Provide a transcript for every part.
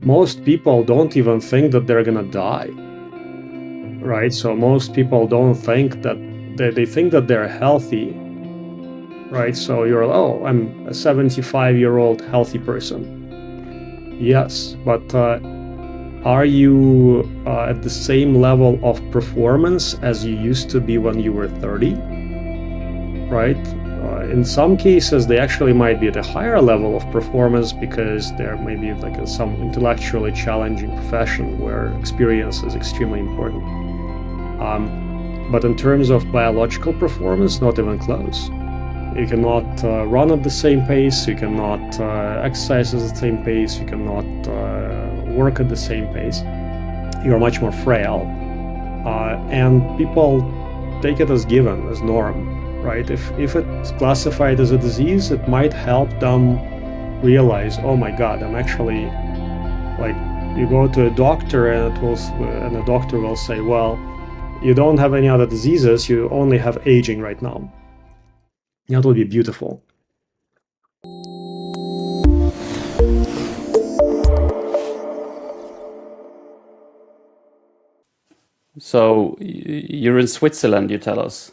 most people don't even think that they're gonna die, right? So most people don't think that they think that they're healthy, right? So you're, oh, I'm a 75-year-old healthy person. Yes, but are you at the same level of performance as you used to be when you were 30, right? In some cases, they actually might be at a higher level of performance because they're maybe like in some intellectually challenging profession where experience is extremely important. But in terms of biological performance, not even close. You cannot run at the same pace, you cannot exercise at the same pace, you cannot work at the same pace. You're much more frail. And people take it as given, as norm, right? If it's classified as a disease, it might help them realize, oh my God, I'm actually, like, you go to a doctor and the doctor will say, well, you don't have any other diseases, you only have aging right now. That would be beautiful. So you're in Switzerland, you tell us.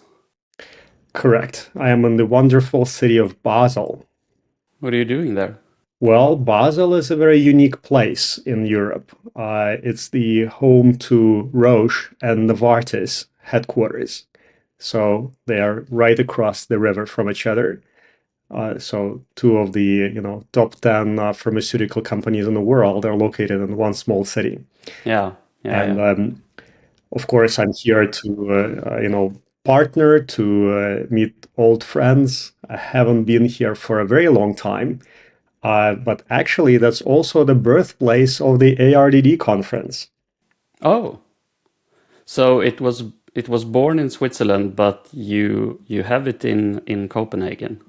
Correct. I am in the wonderful city of Basel. What are you doing there? Well, Basel is a very unique place in Europe. It's the home to Roche and Novartis headquarters. So they are right across the river from each other. So two of the top 10 pharmaceutical companies in the world are located in one small city. Yeah. And of course, I'm here to partner, to meet old friends. I haven't been here for a very long time. But actually, that's also the birthplace of the ARDD conference. Oh, so it was born in Switzerland, but you have it in Copenhagen.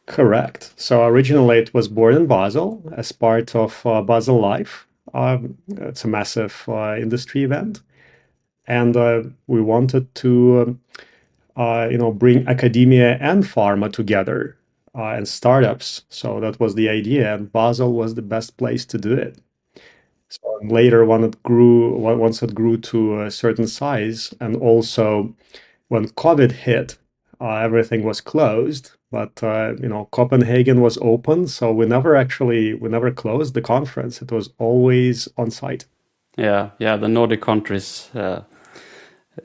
Correct. So originally, it was born in Basel as part of Basel Life. It's a massive industry event, and we wanted to, bring academia and pharma together and startups. So that was the idea, and Basel was the best place to do it. So later, once it grew to a certain size, and also when COVID hit, everything was closed. But Copenhagen was open, so we never closed the conference. It was always on site. Yeah, the Nordic countries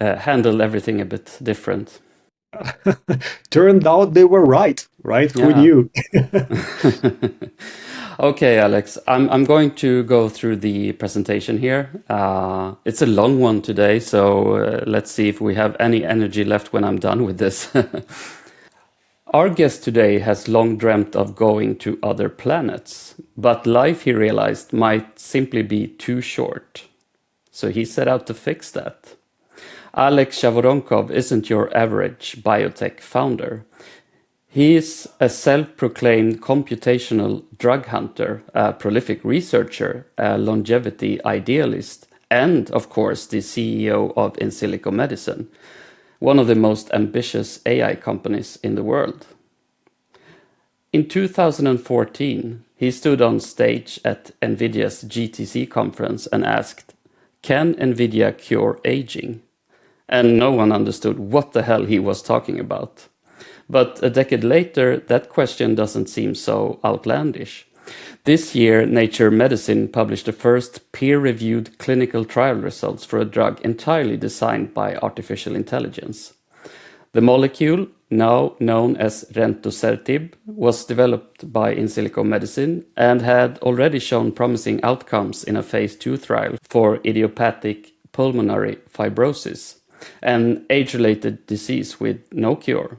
handle everything a bit different. Turned out they were right, right? Who Yeah. knew? Okay, Alex, I'm going to go through the presentation here. It's a long one today, so let's see if we have any energy left when I'm done with this. Our guest today has long dreamt of going to other planets, but life, he realized, might simply be too short. So he set out to fix that. Alex Zhavoronkov isn't your average biotech founder. He is a self-proclaimed computational drug hunter, a prolific researcher, a longevity idealist, and, of course, the CEO of Insilico Medicine, one of the most ambitious AI companies in the world. In 2014, he stood on stage at NVIDIA's GTC conference and asked, "Can NVIDIA cure aging?" And no one understood what the hell he was talking about. But a decade later, that question doesn't seem so outlandish. This year, Nature Medicine published the first peer-reviewed clinical trial results for a drug entirely designed by artificial intelligence. The molecule, now known as rentosertib, was developed by Insilico Medicine and had already shown promising outcomes in a phase 2 trial for idiopathic pulmonary fibrosis, an age-related disease with no cure.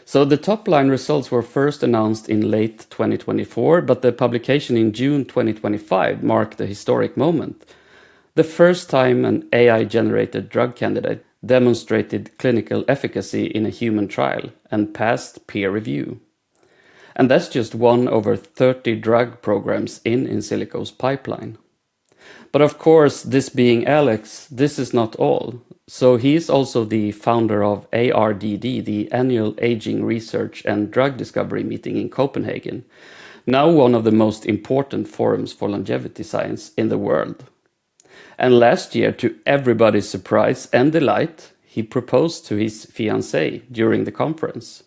So the top-line results were first announced in late 2024, but the publication in June 2025 marked a historic moment. The first time an AI-generated drug candidate demonstrated clinical efficacy in a human trial and passed peer review. And that's just one over 30 drug programs in Insilico's pipeline. But of course, this being Alex, this is not all. So he's also the founder of ARDD, the Annual Aging Research and Drug Discovery Meeting in Copenhagen. now one of the most important forums for longevity science in the world. And last year, to everybody's surprise and delight, he proposed to his fiancée during the conference.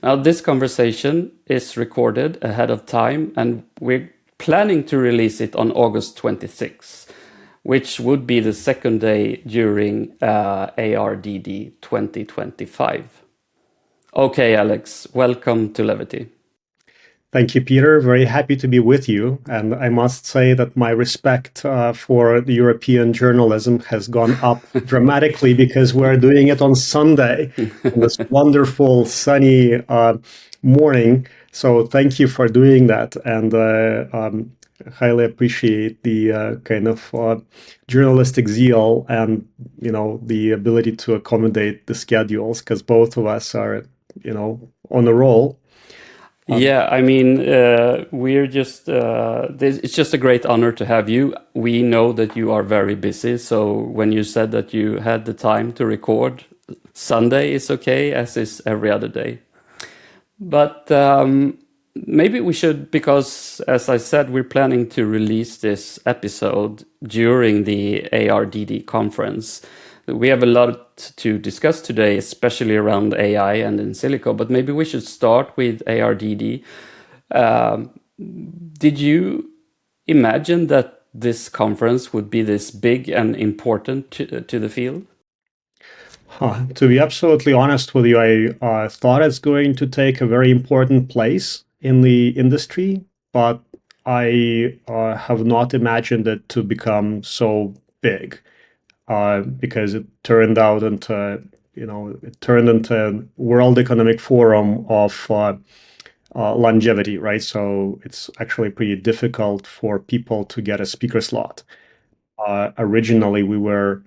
Now, this conversation is recorded ahead of time, and we're planning to release it on August 26th, which would be the second day during ARDD 2025. Okay, Alex, welcome to Levity. Thank you, Peter. Very happy to be with you. And I must say that my respect for the European journalism has gone up dramatically because we're doing it on Sunday, on this wonderful sunny morning. So thank you for doing that. And highly appreciate the kind of journalistic zeal and, the ability to accommodate the schedules because both of us are, on a roll. Yeah, I mean, we're just, it's just a great honor to have you. We know that you are very busy. So when you said that you had the time to record, Sunday is okay, as is every other day. But maybe we should, because as I said, we're planning to release this episode during the ARDD conference. We have a lot to discuss today, especially around AI and Insilico, but maybe we should start with ARDD. Did you imagine that this conference would be this big and important to the field? To be absolutely honest with you, I thought it's going to take a very important place in the industry, but I have not imagined it to become so big. Because it turned out into, it turned into a World Economic Forum of longevity, right? So it's actually pretty difficult for people to get a speaker slot. Originally, we were,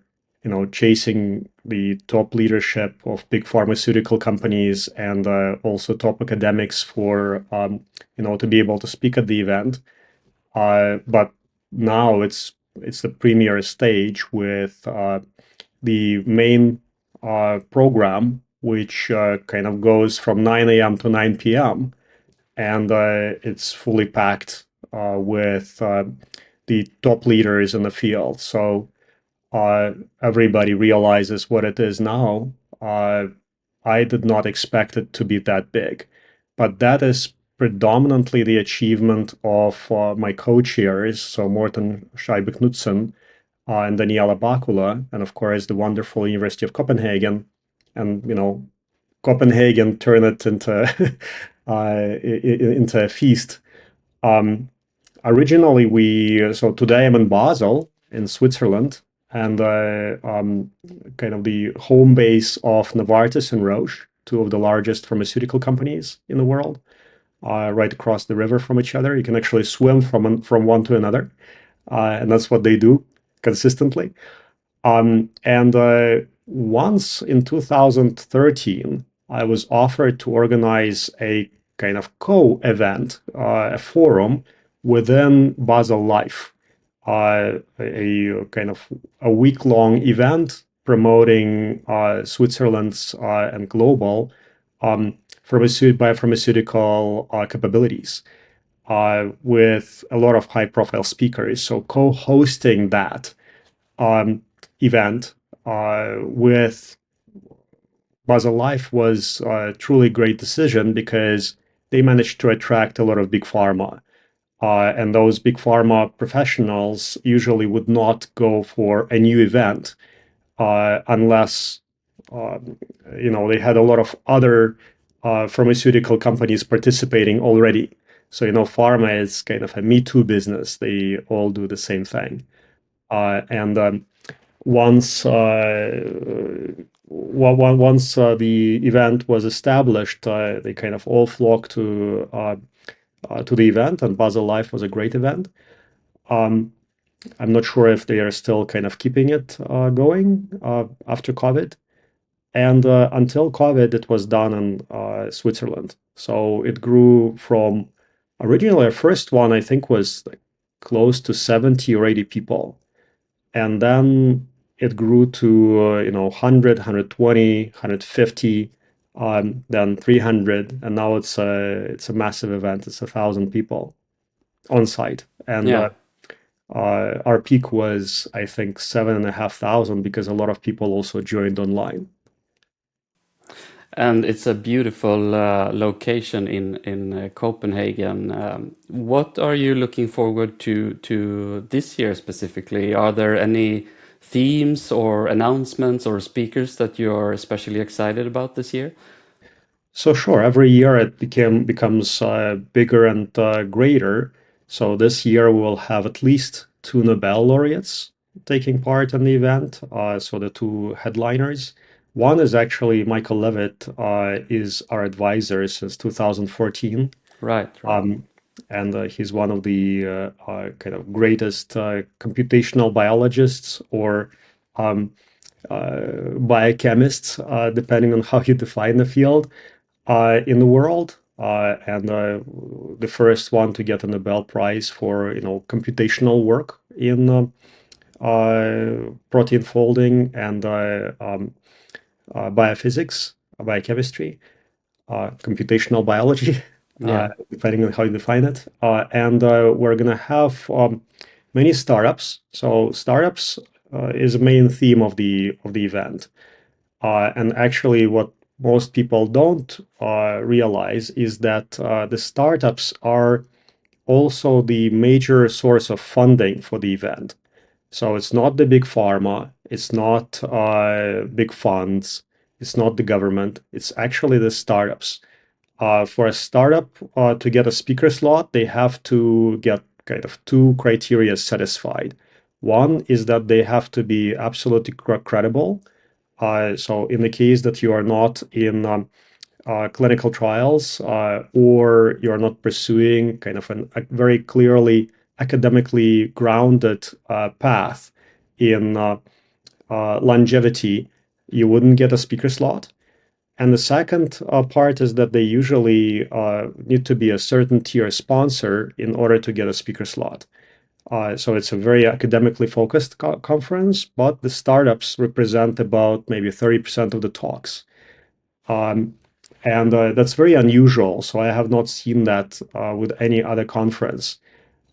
chasing the top leadership of big pharmaceutical companies and also top academics for, to be able to speak at the event. But now it's the premier stage with the main program, which kind of goes from 9 a.m. to 9 p.m. And it's fully packed with the top leaders in the field. So everybody realizes what it is now. I did not expect it to be that big, but that is predominantly the achievement of my co-chairs, so Morten Scheibe-Knudsen and Daniela Bakula, and of course the wonderful University of Copenhagen. And Copenhagen turned it into into a feast. Originally, so today I'm in Basel in Switzerland, and kind of the home base of Novartis and Roche, two of the largest pharmaceutical companies in the world, right across the river from each other. You can actually swim from one to another, and that's what they do consistently. And once in 2013, I was offered to organize a kind of co-event, a forum within Basel Life, a kind of a week-long event promoting Switzerland's and global biopharmaceutical capabilities with a lot of high-profile speakers. So co-hosting that event with Basel Life was a truly great decision because they managed to attract a lot of big pharma. And those big pharma professionals usually would not go for a new event unless they had a lot of other pharmaceutical companies participating already. So pharma is kind of a Me Too business. They all do the same thing. And once the event was established, they kind of all flocked to the event, and Basel Life was a great event. I'm not sure if they are still kind of keeping it going after COVID. And until COVID, it was done in Switzerland. So it grew from originally our first one, I think, was like close to 70 or 80 people. And then it grew to 100, 120, 150 then 300, and now it's a massive event. It's 1,000 people on site, and Yeah. our peak was, I think, 7,500 because a lot of people also joined online. And it's a beautiful location in Copenhagen. What are you looking forward to this year specifically? Are there any themes or announcements or speakers that you are especially excited about this year? So sure, every year it becomes bigger and greater. So this year we'll have at least two Nobel laureates taking part in the event. So the two headliners. One is actually Michael Levitt, is our advisor since 2014. Right, right. Um, and he's one of the kind of greatest computational biologists or um, biochemists, depending on how you define the field, in the world. And the first one to get a Nobel Prize for computational work in protein folding and biophysics, biochemistry, computational biology, Yeah, depending on how you define it. And we're going to have many startups. So startups is a main theme of the event. And actually, what most people don't realize is that the startups are also the major source of funding for the event. So it's not the big pharma, it's not big funds, it's not the government, it's actually the startups. For a startup to get a speaker slot, they have to get kind of two criteria satisfied. One is that they have to be absolutely credible. So in the case that you are not in clinical trials or you're not pursuing kind of a very clearly academically grounded path in longevity, you wouldn't get a speaker slot. And the second part is that they usually need to be a certain tier sponsor in order to get a speaker slot. So it's a very academically focused conference, but the startups represent about maybe 30% of the talks. Um, and that's very unusual. So I have not seen that with any other conference.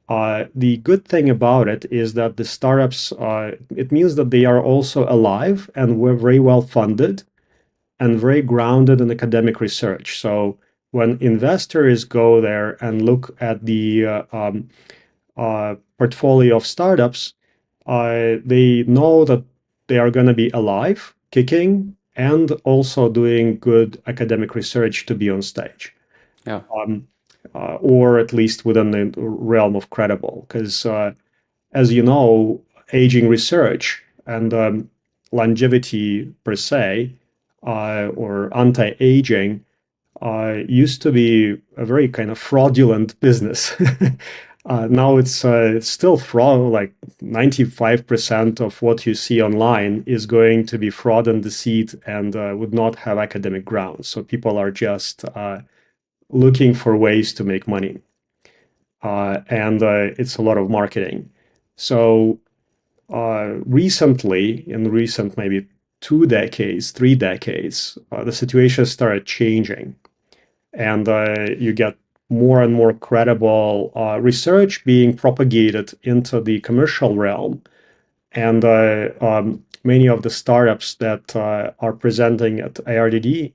The good thing about it is that the startups, it means that they are also alive and we're very well funded and very grounded in academic research. So when investors go there and look at the portfolio of startups, they know that they are going to be alive, kicking, and also doing good academic research to be on stage, yeah, um, or at least within the realm of credible. Because as you know, aging research and longevity per se, or anti-aging, used to be a very kind of fraudulent business. Now it's still fraud, like 95% of what you see online is going to be fraud and deceit and would not have academic grounds. So people are just looking for ways to make money. And it's a lot of marketing. So recently, in recent maybe 2 decades, 3 decades, the situation started changing and you get more and more credible research being propagated into the commercial realm. And many of the startups that are presenting at ARDD,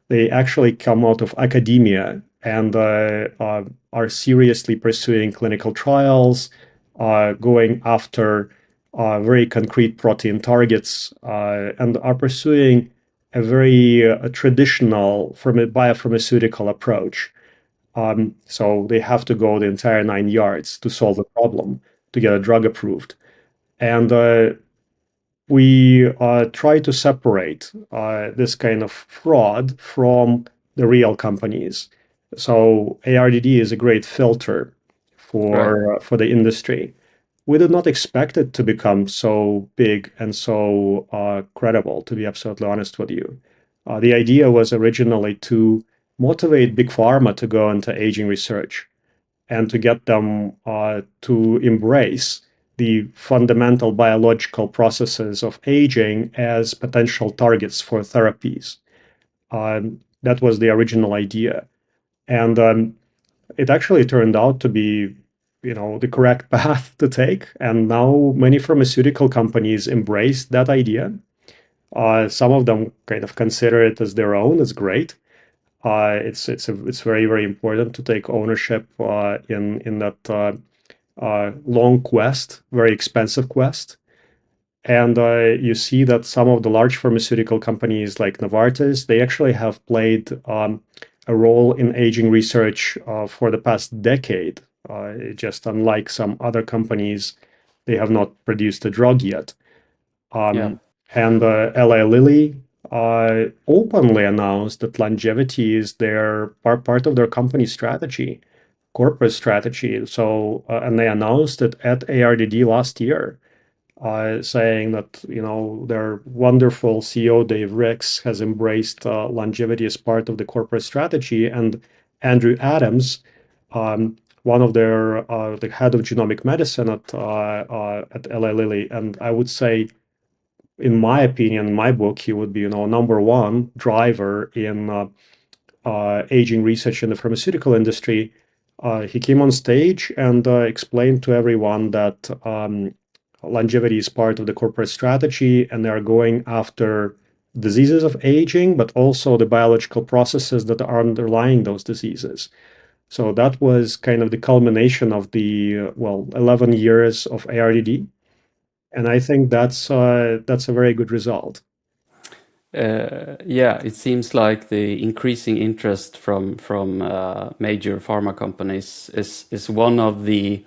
they actually come out of academia and are seriously pursuing clinical trials, going after very concrete protein targets, and are pursuing a very traditional from a biopharmaceutical approach. So they have to go the entire 9 yards to solve a problem, to get a drug approved. And we try to separate this kind of fraud from the real companies. So ARDD is a great filter right. for the industry. We did not expect it to become so big and so credible, to be absolutely honest with you. The idea was originally to motivate big pharma to go into aging research and to get them to embrace the fundamental biological processes of aging as potential targets for therapies. That was the original idea. And it actually turned out to be, the correct path to take. And now many pharmaceutical companies embrace that idea. Some of them kind of consider it as their own. It's great. It's very, very important to take ownership in that long quest, very expensive quest. And you see that some of the large pharmaceutical companies like Novartis, they actually have played a role in aging research for the past decade. Just unlike some other companies, they have not produced a drug yet. Yeah. And Eli Lilly openly announced that longevity is their part of their company strategy, corporate strategy. So, and they announced it at ARDD last year, saying that their wonderful CEO Dave Ricks has embraced longevity as part of the corporate strategy, and Andrew Adams, one of their the head of genomic medicine at Eli Lilly, and I would say, in my opinion, in my book, he would be number one driver in aging research in the pharmaceutical industry. He came on stage and explained to everyone that longevity is part of the corporate strategy, and they are going after diseases of aging, but also the biological processes that are underlying those diseases. So that was kind of the culmination of the 11 years of ARDD, and I think that's a very good result. Yeah, it seems like the increasing interest from major pharma companies is one of the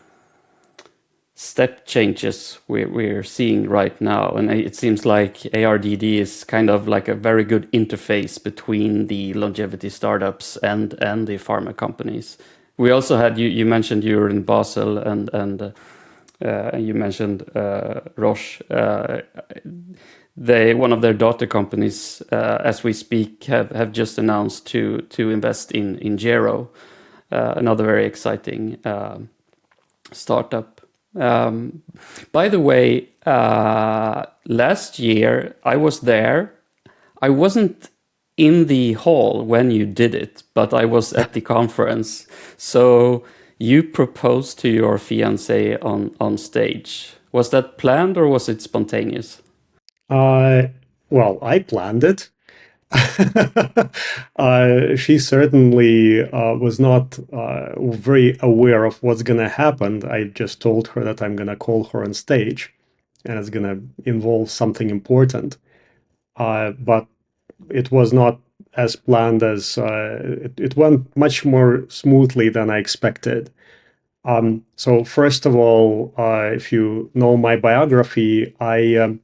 step changes we're seeing right now, and it seems like ARDD is kind of like a very good interface between the longevity startups and the pharma companies. We also had you mentioned you were in Basel, and you mentioned Roche. One of their daughter companies, as we speak, have just announced to invest in Gero, another very exciting startup. By the way, last year I was there. I wasn't in the hall when you did it, but I was at the conference. So you proposed to your fiance on stage. Was that planned or was it spontaneous? Uh, well, I planned it. She certainly was not very aware of what's going to happen. I just told her that I'm going to call her on stage and it's going to involve something important. But it was not as planned as it went much more smoothly than I expected. So, first of all, if you know my biography, I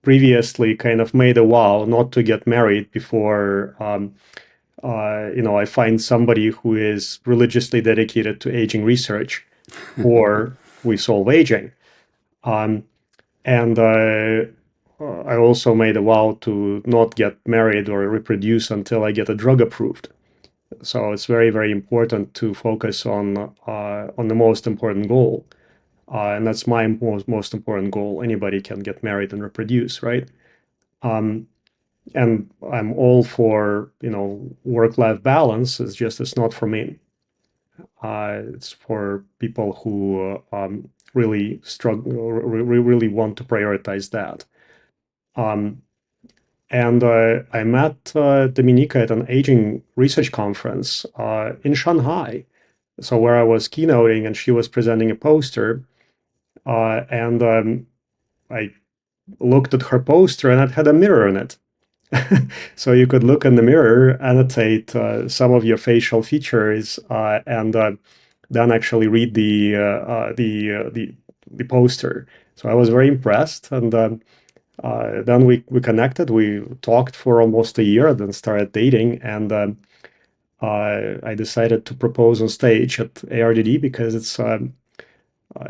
previously kind of made a vow not to get married before I find somebody who is religiously dedicated to aging research, or we solve aging. Um, and I also made a vow to not get married or reproduce until I get a drug approved. So it's very, very important to focus on the most important goal, and that's my most important goal. Anybody can get married and reproduce, right? Um, and I'm all for work-life balance. It's not for me. It's for people who really struggle, really want to prioritize that. Um, and I met Dominika at an aging research conference in Shanghai. So where I was keynoting and she was presenting a poster, and I looked at her poster and it had a mirror in it. So you could look in the mirror, annotate some of your facial features, and then actually read the poster. So I was very impressed, and then we connected. We talked for almost a year, then started dating, and I decided to propose on stage at ARDD because it's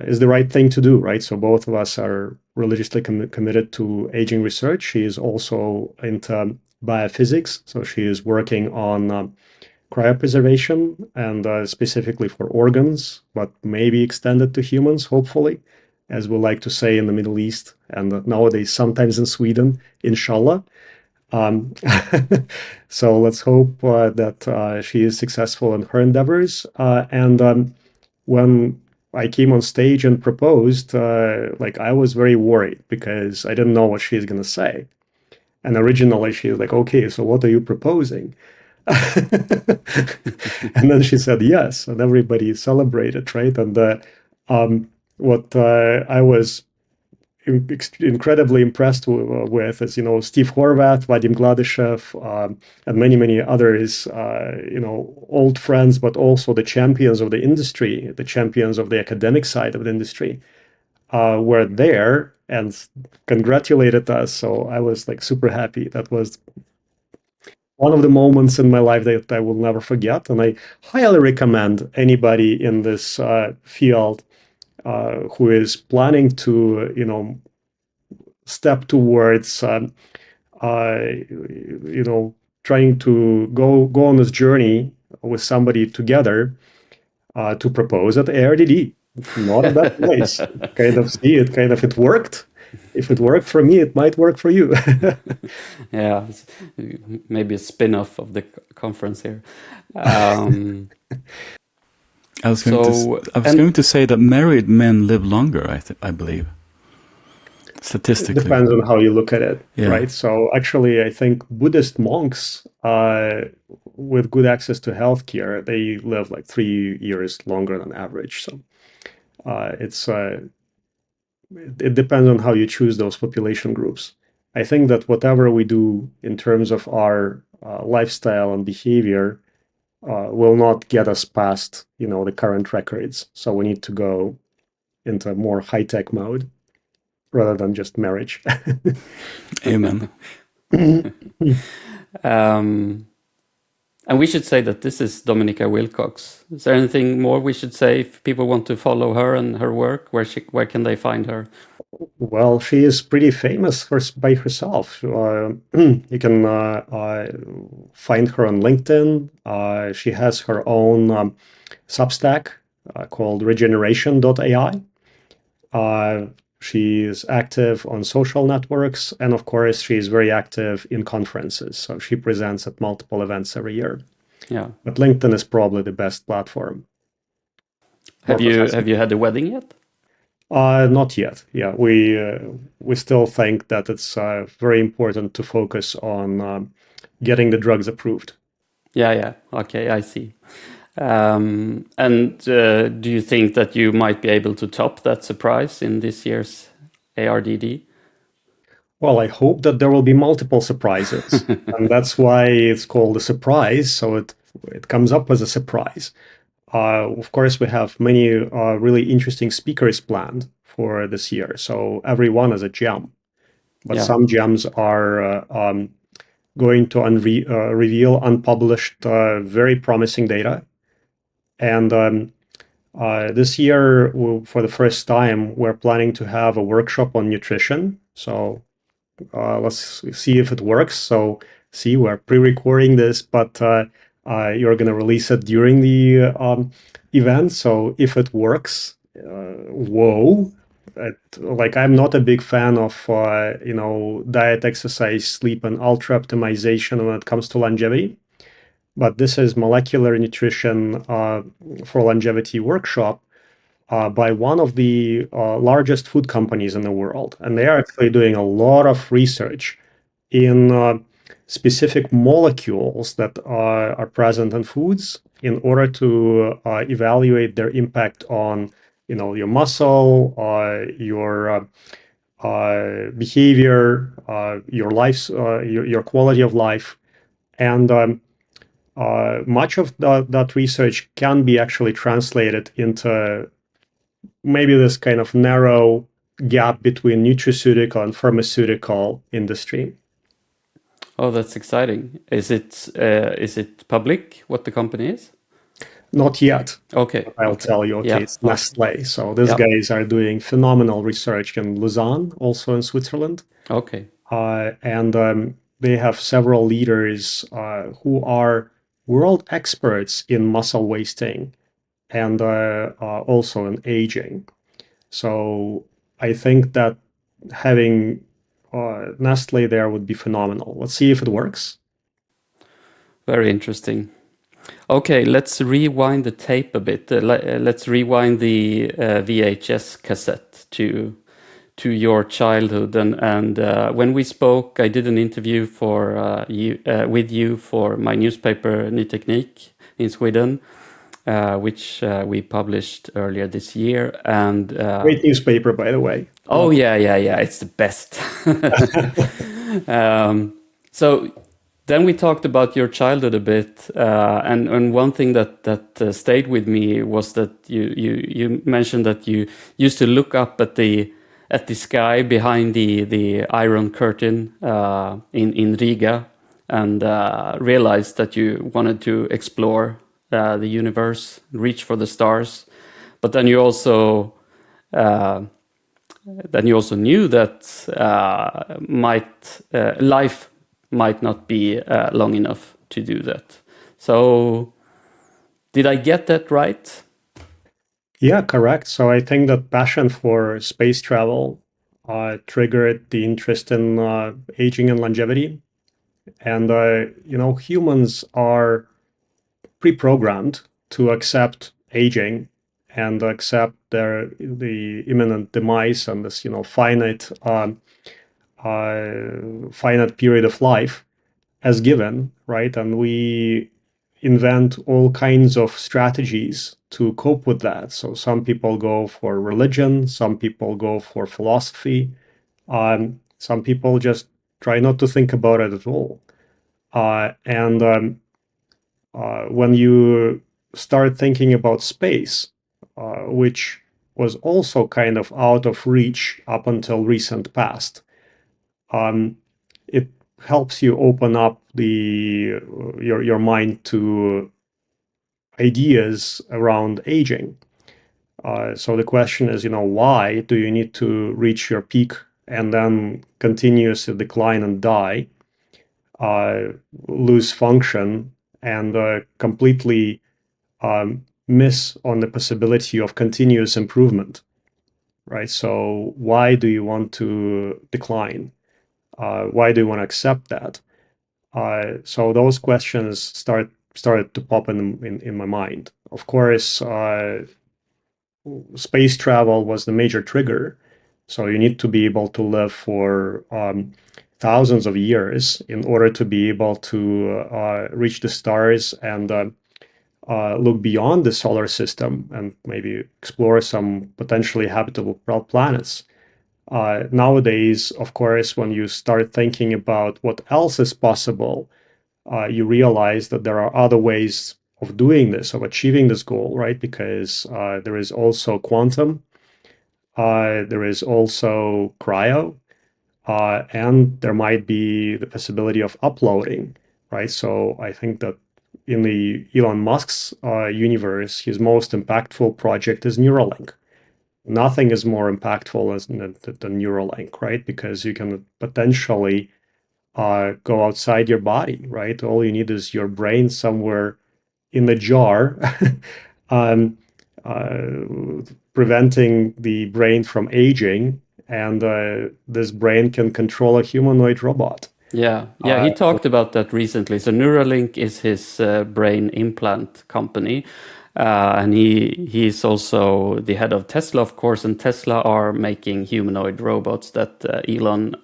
is the right thing to do, right? So both of us are religiously committed to aging research. She is also into biophysics, so she is working on cryopreservation and specifically for organs, but maybe extended to humans, hopefully, as we like to say in the Middle East and nowadays sometimes in Sweden, inshallah. Um, so let's hope that she is successful in her endeavors. And when I came on stage and proposed, like I was very worried because I didn't know what she's gonna say. And originally she's like, "Okay, so what are you proposing?" And then she said yes, and everybody celebrated, right? And what I was incredibly impressed with is, Steve Horvath, Vadim Gladyshev, and many, many others, old friends, but also the champions of the industry, the champions of the academic side of the industry, were there and congratulated us. So I was like super happy. That was one of the moments in my life that I will never forget. And I highly recommend anybody in this field who is planning to, step towards, trying to go on this journey with somebody together to propose at ARDD. Not a bad place. Kind of see it. Kind of it worked. If it worked for me, it might work for you. Yeah, maybe a spin-off of the conference here. Um, I was going so, I was and going to say that married men live longer. I believe It statistically. depends on how you look at it, Yeah. right? So actually, I think Buddhist monks with good access to healthcare, they live like 3 years longer than average. So it's it depends on how you choose those population groups. I think that whatever we do in terms of our lifestyle and behavior will not get us past, the current records. So we need to go into a more high-tech mode rather than just marriage. Amen. um, and we should say that this is Dominica Wilcox. Is there anything more we should say if people want to follow her and her work? Where can they find her? Well, she is pretty famous by herself. You can find her on LinkedIn. She has her own Substack called regeneration.ai. She is active on social networks, and of course, she is very active in conferences. So she presents at multiple events every year. Yeah. But LinkedIn is probably the best platform for Have you had a wedding yet? Not yet. Yeah, we still think that it's very important to focus on getting the drugs approved. Yeah. Okay, I see. And do you think that you might be able to top that surprise in this year's ARDD? Well, I hope that there will be multiple surprises, and that's why it's called a surprise. So it comes up as a surprise. Of course, we have many really interesting speakers planned for this year. So every one is a gem, but Yeah. some gems are going to reveal unpublished, very promising data. And this year, for the first time, we're planning to have a workshop on nutrition. So let's see if it works. So, see, we're pre-recording this, but you're going to release it during the event. So, if it works, whoa. Like I'm not a big fan of diet, exercise, sleep, and ultra optimization when it comes to longevity. But this is molecular nutrition for longevity workshop by one of the largest food companies in the world. And they are actually doing a lot of research in specific molecules that are present in foods in order to evaluate their impact on, your muscle, your behavior, your life, your quality of life. And much of that research can be actually translated into maybe this kind of narrow gap between nutraceutical and pharmaceutical industry. Oh, that's exciting. Is it public what the company is? Not yet. Okay. I'll Okay. tell you, okay, Yeah. it's Okay. Nestle. So these Yeah. guys are doing phenomenal research in Lausanne, also in Switzerland. Okay. And they have several leaders who are world experts in muscle wasting and also in aging. So I think that having Nestle there would be phenomenal. Let's see if it works. Very interesting. Okay, let's rewind the tape a bit. Let's rewind the VHS cassette to your childhood. And when we spoke, I did an interview with you for my newspaper Ny Teknik in Sweden, which we published earlier this year. And Great newspaper, by the way. oh yeah, it's the best. So then we talked about your childhood a bit, and one thing that stayed with me was that you mentioned that you used to look up at the sky behind the Iron Curtain in Riga, and realized that you wanted to explore the universe, reach for the stars, but then you also knew that life might not be long enough to do that. So, did I get that right? Yeah, correct. So I think that passion for space travel triggered the interest in aging and longevity. And humans are pre-programmed to accept aging and accept the imminent demise and this finite period of life as given, right? And we invent all kinds of strategies to cope with that. So some people go for religion, some people go for philosophy, some people just try not to think about it at all. And when you start thinking about space, which was also kind of out of reach up until recent past, it helps you open up your mind to ideas around aging. So the question is, why do you need to reach your peak and then continuously decline and die, lose function, and completely miss on the possibility of continuous improvement, right? So why do you want to decline? Why do you want to accept that? So those questions started to pop in my mind. Of course, space travel was the major trigger. So you need to be able to live for thousands of years in order to be able to reach the stars and look beyond the solar system and maybe explore some potentially habitable planets. Nowadays, of course, when you start thinking about what else is possible, you realize that there are other ways of doing this, of achieving this goal, right? Because there is also quantum, there is also cryo, and there might be the possibility of uploading, right? So I think that in the Elon Musk's universe, his most impactful project is Neuralink. Nothing is more impactful than Neuralink, right? Because you can potentially go outside your body, right? All you need is your brain somewhere in the jar, um, preventing the brain from aging, and this brain can control a humanoid robot. Yeah, he talked about that recently. So Neuralink is his brain implant company, and he's also the head of Tesla, of course. And Tesla are making humanoid robots that Elon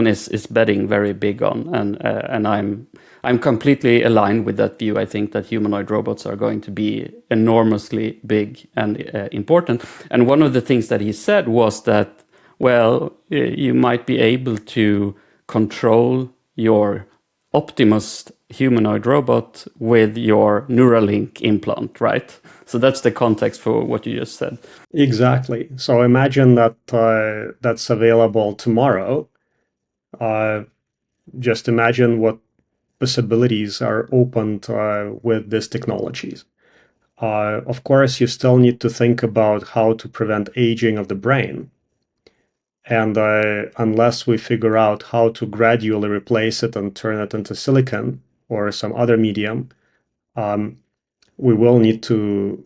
is betting very big on, and I'm completely aligned with that view. I think that humanoid robots are going to be enormously big and important. And one of the things that he said was that, well, you might be able to control your Optimus humanoid robot with your Neuralink implant, right? So that's the context for what you just said. Exactly. So imagine that that's available tomorrow. Just imagine what possibilities are opened with these technologies. Of course, you still need to think about how to prevent aging of the brain. And unless we figure out how to gradually replace it and turn it into silicon or some other medium, we will need to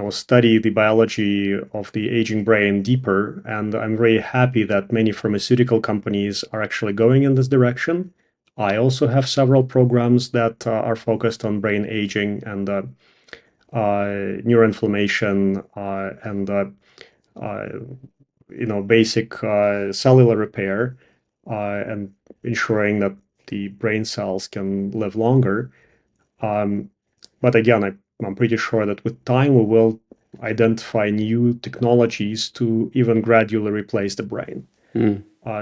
study the biology of the aging brain deeper. And I'm very happy that many pharmaceutical companies are actually going in this direction. I also have several programs that are focused on brain aging and neuroinflammation and basic cellular repair and ensuring that the brain cells can live longer. But again, I'm pretty sure that with time we will identify new technologies to even gradually replace the brain,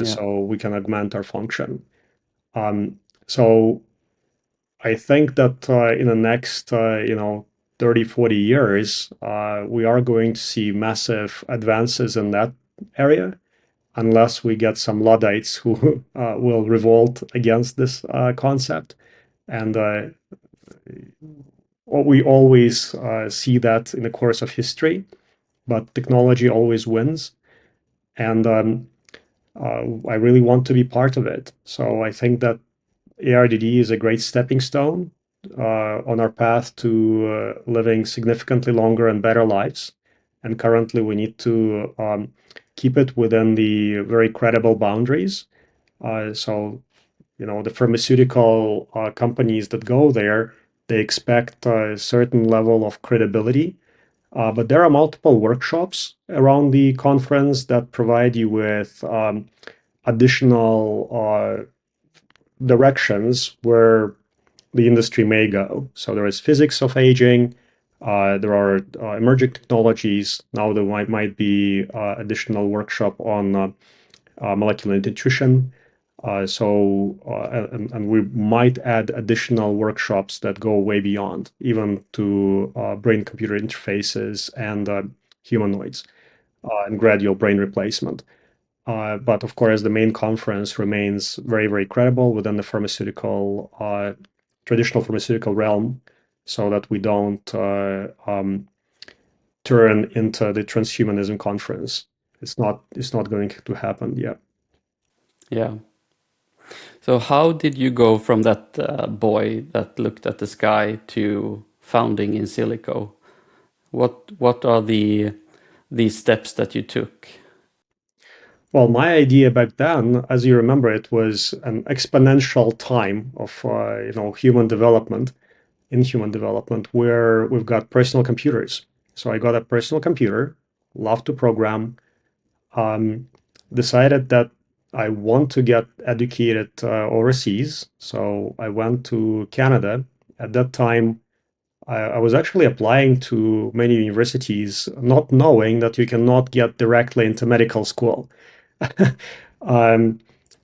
so we can augment our function. So I think that in the next 30, 40 years, we are going to see massive advances in that area, unless we get some Luddites who will revolt against this concept. And we always see that in the course of history, but technology always wins. And I really want to be part of it. So I think that ARDD is a great stepping stone on our path to living significantly longer and better lives. And currently we need to keep it within the very credible boundaries. So the pharmaceutical companies that go there, they expect a certain level of credibility. But there are multiple workshops around the conference that provide you with additional directions where the industry may go. So there is physics of aging. There are emerging technologies. Now there might be additional workshop on molecular nutrition. And we might add additional workshops that go way beyond, even to brain-computer interfaces and humanoids and gradual brain replacement. But of course, the main conference remains very, very credible within the traditional pharmaceutical realm, so that we don't turn into the transhumanism conference. It's not going to happen yet. Yeah. So how did you go from that boy that looked at the sky to founding Insilico? What are the steps that you took? Well, my idea back then, as you remember, it was an exponential time of human development, where we've got personal computers. So I got a personal computer, love to program, decided that I want to get educated overseas. So I went to Canada. At that time, I was actually applying to many universities, not knowing that you cannot get directly into medical school. um,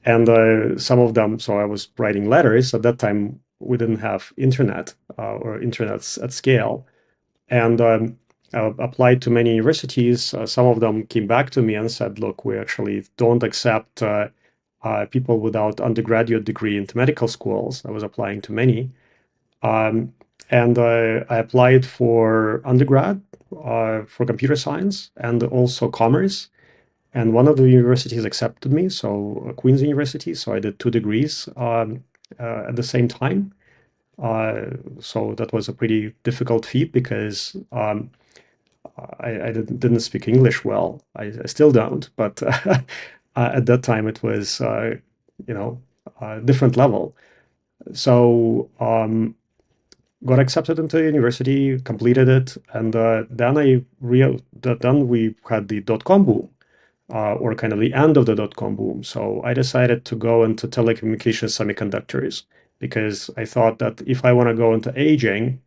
and some of them, so I was writing letters. At that time, we didn't have internet or internet at scale. And I applied to many universities. Some of them came back to me and said, look, we actually don't accept people without undergraduate degree into medical schools. I was applying to many. And I applied for undergrad for computer science and also commerce. And one of the universities accepted me, so Queen's University. So I did 2 degrees at the same time. So that was a pretty difficult feat because I didn't speak English well. I still don't, but at that time it was, a different level. So got accepted into university, completed it, and then we had the dot-com boom. Or kind of the end of the dot-com boom. So I decided to go into telecommunications semiconductors because I thought that if I want to go into aging,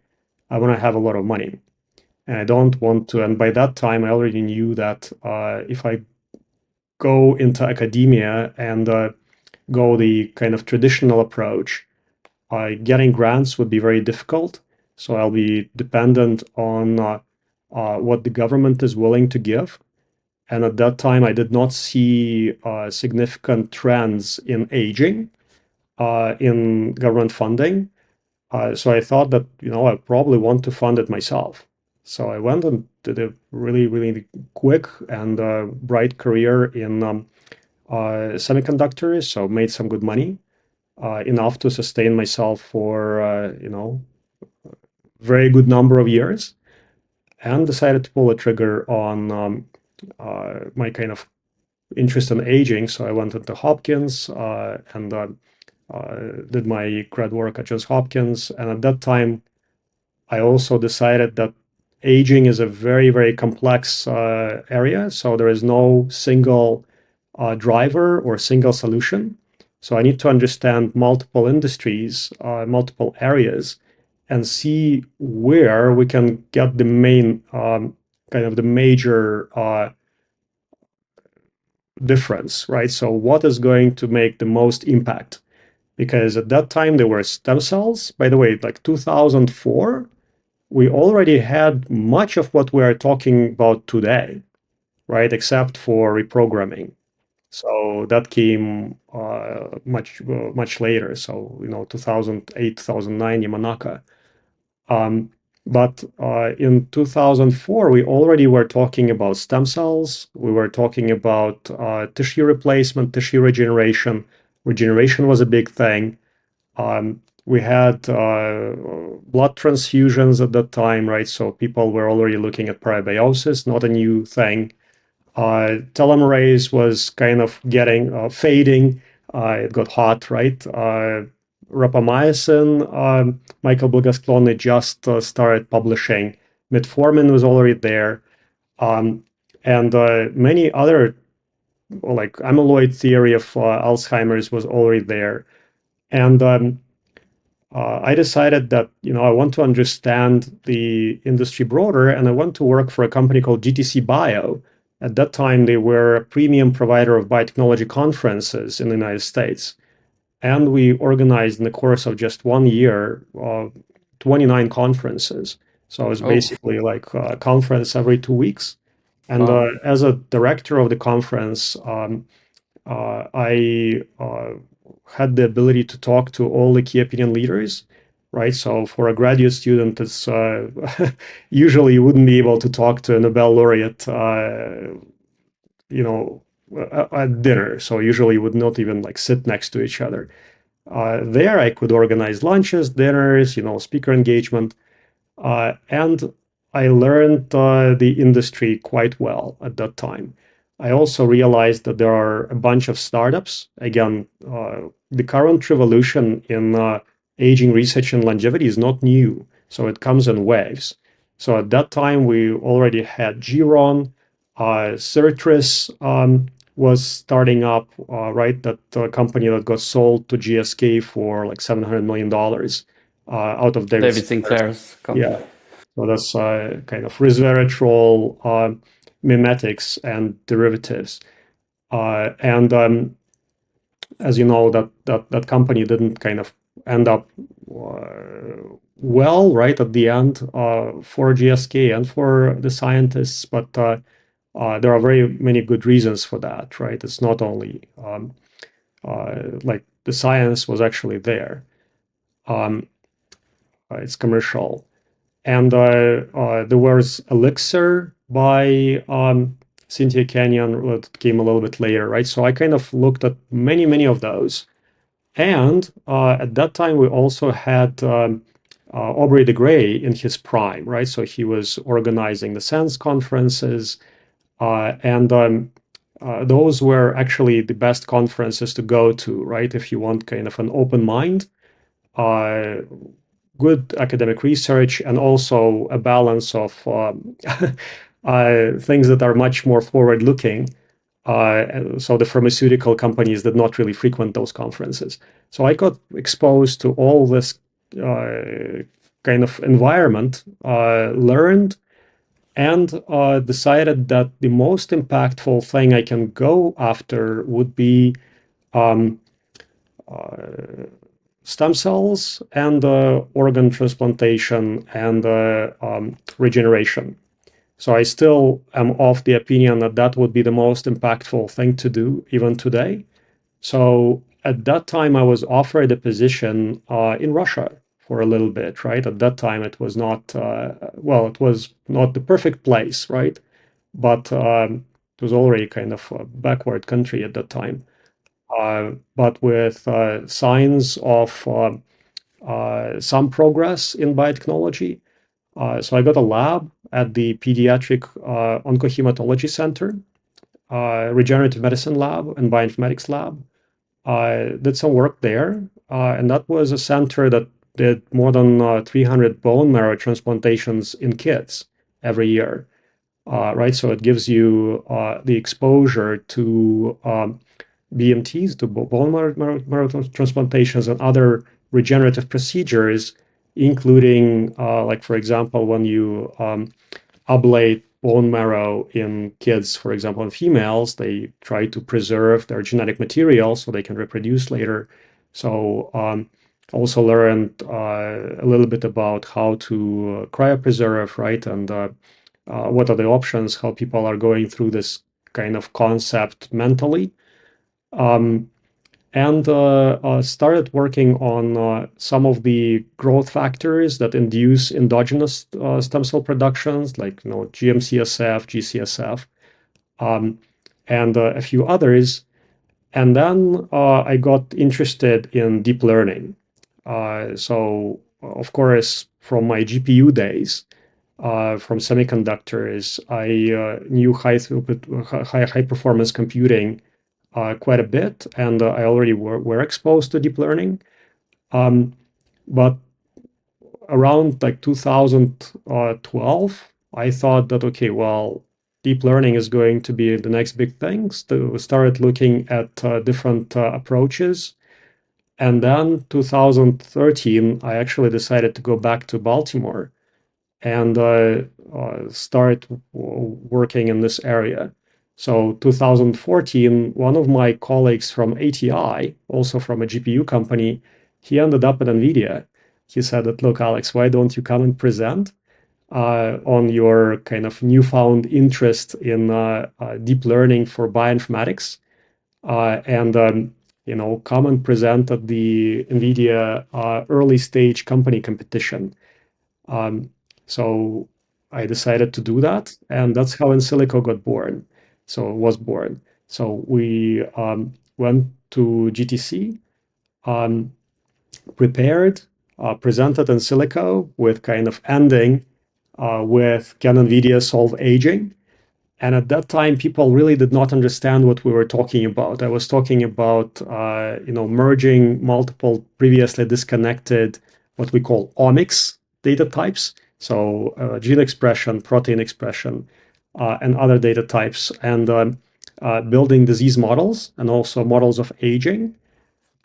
I want to have a lot of money. And I don't want to, and by that time I already knew that if I go into academia and go the kind of traditional approach, getting grants would be very difficult. So I'll be dependent on what the government is willing to give. And at that time, I did not see significant trends in aging in government funding. So I thought that, I probably want to fund it myself. So I went and did a really, really quick and bright career in semiconductors. So made some good money, enough to sustain myself for, very good number of years. and decided to pull the trigger on my kind of interest in aging. So I went into Hopkins and did my grad work at Johns Hopkins. And at that time, I also decided that aging is a very, very complex area. So there is no single driver or single solution. So I need to understand multiple industries, multiple areas, and see where we can get the main kind of the major difference, right? So what is going to make the most impact? Because at that time there were stem cells. By the way, like 2004, we already had much of what we are talking about today, right? Except for reprogramming. So that came much later. So 2008, 2009, Yamanaka. But in 2004, we already were talking about stem cells. We were talking about tissue replacement, tissue regeneration. Regeneration was a big thing. We had blood transfusions at that time, right? So people were already looking at parabiosis, not a new thing. Telomerase was kind of getting fading. It got hot, right? Rapamycin, Michael Blugosklony just started publishing. Metformin was already there. And many other, like amyloid theory of Alzheimer's was already there. And I decided that I want to understand the industry broader, and I want to work for a company called GTC Bio. At that time, they were a premium provider of biotechnology conferences in the United States. And we organized in the course of just 1 year 29 conferences. So it was basically like a conference every 2 weeks. And as a director of the conference, I had the ability to talk to all the key opinion leaders, right? So for a graduate student, it's usually you wouldn't be able to talk to a Nobel laureate, at dinner. So usually you would not even like sit next to each other. There, I could organize lunches, dinners, speaker engagement, and I learned the industry quite well at that time. I also realized that there are a bunch of startups. Again, the current revolution in aging research and longevity is not new, so it comes in waves. So at that time, we already had Giron, Certris was starting up, right? That company that got sold to GSK for like $700 million out of David Sinclair's company. Yeah. So that's kind of resveratrol, mimetics, and derivatives. And as you know, that company didn't kind of end up well, right, at the end for GSK and for the scientists. But there are very many good reasons for that, right? It's not only like the science was actually there. It's commercial. And there was Elixir by Cynthia Kenyon that came a little bit later, right? So I kind of looked at many of those. And at that time, we also had Aubrey de Grey in his prime, right? So he was organizing the SENS conferences. And those were actually the best conferences to go to, right? If you want kind of an open mind. Good academic research, and also a balance of things that are much more forward-looking. So the pharmaceutical companies did not really frequent those conferences. So I got exposed to all this kind of environment, learned, and decided that the most impactful thing I can go after would be stem cells and organ transplantation and regeneration. So I still am of the opinion that that would be the most impactful thing to do even today. So at that time, I was offered a position in Russia for a little bit, right? At that time, it was not, it was not the perfect place, right? But it was already kind of a backward country at that time. But with signs of some progress in biotechnology, So I got a lab at the Pediatric Oncohematology Center, Regenerative Medicine Lab, and Bioinformatics Lab. I did some work there, and that was a center that did more than 300 bone marrow transplantations in kids every year, right? So it gives you the exposure to BMTs, to bone marrow transplantations and other regenerative procedures, including, like, for example, when you ablate bone marrow in kids, for example, in females, they try to preserve their genetic material so they can reproduce later. So also learned a little bit about how to cryopreserve, right? And what are the options, how people are going through this kind of concept mentally. And started working on some of the growth factors that induce endogenous stem cell productions, like GM-CSF, G-CSF, and a few others. And then I got interested in deep learning. So, of course, from my GPU days, from semiconductors, I knew high throughput, high performance computing quite a bit, and I already were exposed to deep learning. But around like 2012, I thought that, okay, well, deep learning is going to be the next big thing. So we started looking at different approaches. And then 2013, I actually decided to go back to Baltimore and start working in this area. So 2014, one of my colleagues from ATI, also from a GPU company, he ended up at NVIDIA. He said that, look, Alex, why don't you come and present on your kind of newfound interest in deep learning for bioinformatics, and come and present at the NVIDIA early stage company competition. So I decided to do that, and that's how Insilico was born. So we went to GTC, prepared, presented Insilico with kind of ending with can NVIDIA solve aging? And at that time, people really did not understand what we were talking about. I was talking about, merging multiple previously disconnected, what we call omics data types. So gene expression, protein expression, and other data types, and building disease models and also models of aging.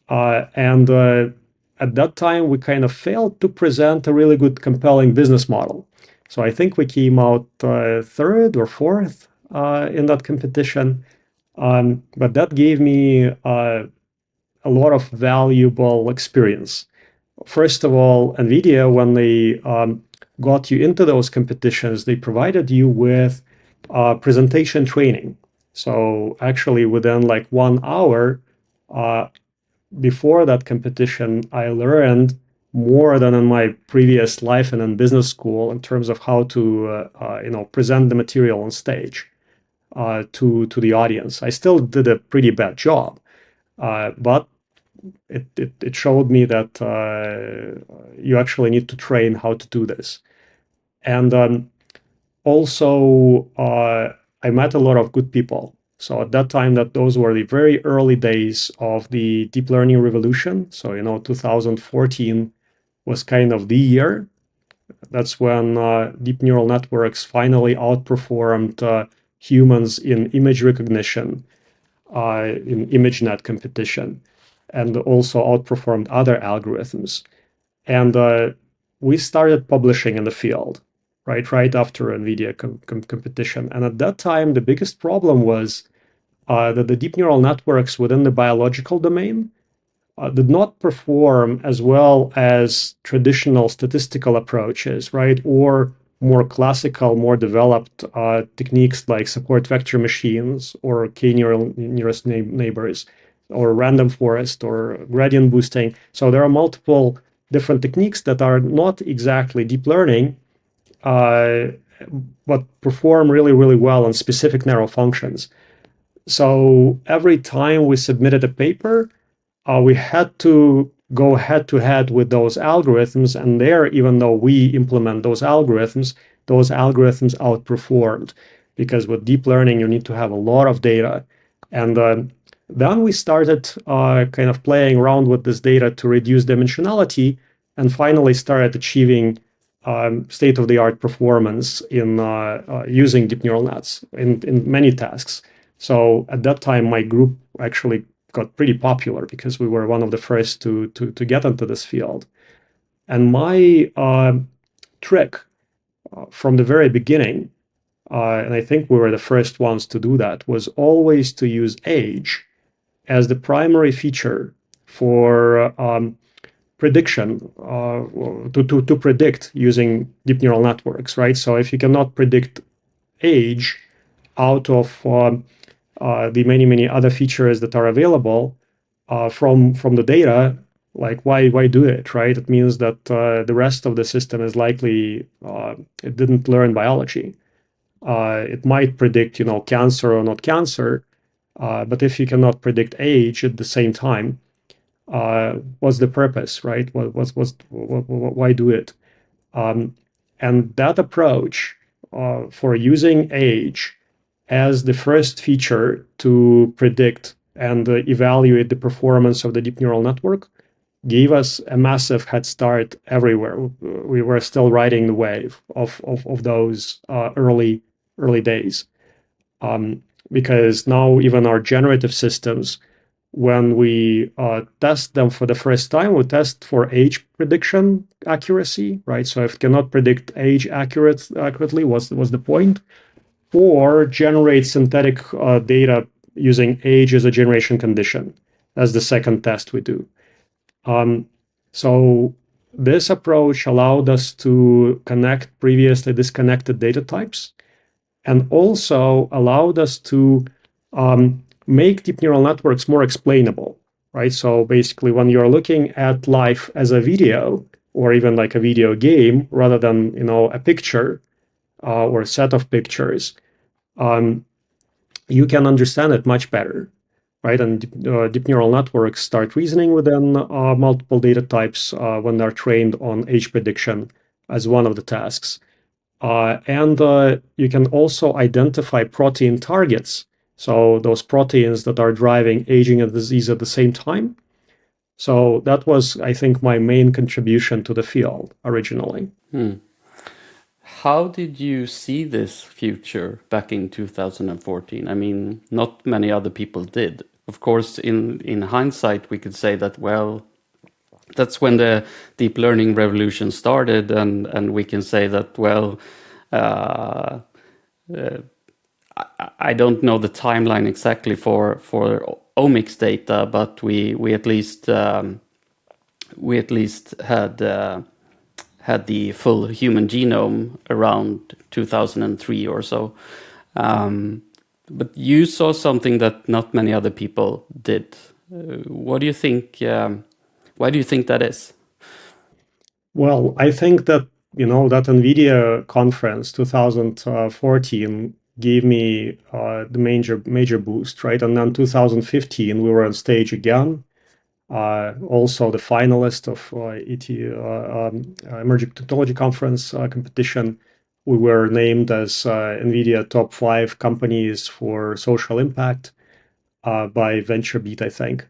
And at that time, we kind of failed to present a really good, compelling business model. So I think we came out third or fourth in that competition. But that gave me a lot of valuable experience. First of all, NVIDIA, when they got you into those competitions, they provided you with presentation training. So actually, within like 1 hour, before that competition, I learned more than in my previous life and in business school in terms of how to, present the material on stage to the audience. I still did a pretty bad job, but it showed me that you actually need to train how to do this. And also, I met a lot of good people. So at that time, those were the very early days of the deep learning revolution. So 2014 was kind of the year. That's when deep neural networks finally outperformed humans in image recognition, in ImageNet competition, and also outperformed other algorithms. And we started publishing in the field, right after NVIDIA competition. And at that time, the biggest problem was that the deep neural networks within the biological domain did not perform as well as traditional statistical approaches, right? Or more classical, more developed techniques like support vector machines or k-nearest neighbors or random forest or gradient boosting. So there are multiple different techniques that are not exactly deep learning, but perform really, really well on specific narrow functions. So every time we submitted a paper, we had to go head to head with those algorithms. And there, even though we implement those algorithms outperformed, because with deep learning, you need to have a lot of data. And then we started kind of playing around with this data to reduce dimensionality, and finally started achieving state-of-the-art performance in using deep neural nets in many tasks. So at that time, my group actually got pretty popular because we were one of the first to get into this field. And my trick from the very beginning, and I think we were the first ones to do that, was always to use age as the primary feature for prediction, to predict using deep neural networks, right? So if you cannot predict age out of the many other features that are available from the data, like why do it, right? It means that the rest of the system is likely it didn't learn biology. It might predict, cancer or not cancer, but if you cannot predict age at the same time, what's the purpose, right? Why do it? And that approach for using age as the first feature to predict and evaluate the performance of the deep neural network gave us a massive head start everywhere. We were still riding the wave of those early days, because now even our generative systems, when we test them for the first time, we test for age prediction accuracy, right? So if it cannot predict age accurately, what's the point? Or generate synthetic data using age as a generation condition. That's the second test we do. So this approach allowed us to connect previously disconnected data types, and also allowed us to make deep neural networks more explainable, right? So basically, when you're looking at life as a video, or even like a video game, rather than a picture or a set of pictures, you can understand it much better, right? And deep neural networks start reasoning within multiple data types when they're trained on age prediction as one of the tasks. And you can also identify protein targets. So those proteins that are driving aging and disease at the same time. So that was, I think, my main contribution to the field originally. How did you see this future back in 2014? I mean, not many other people did. Of course, in hindsight, we could say that, well, that's when the deep learning revolution started, and we can say that, well, I don't know the timeline exactly for omics data, but we at least had the full human genome around 2003 or so. But you saw something that not many other people did. What do you think? Why do you think that is? Well, I think that, that NVIDIA conference 2014 gave me the major boost, right? And then 2015, we were on stage again. Also the finalist of Emerging Technology Conference competition. We were named as NVIDIA top 5 companies for social impact by VentureBeat, I think.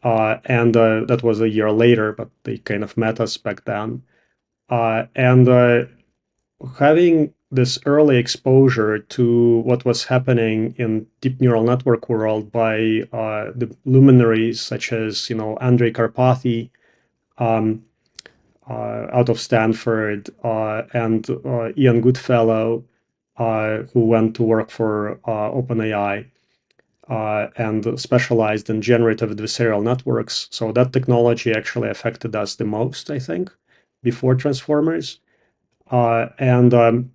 And that was a year later, but they kind of met us back then. And having this early exposure to what was happening in deep neural network world by the luminaries such as Andrei Karpathy out of Stanford and Ian Goodfellow, who went to work for OpenAI and specialized in generative adversarial networks. So that technology actually affected us the most, I think, before transformers. And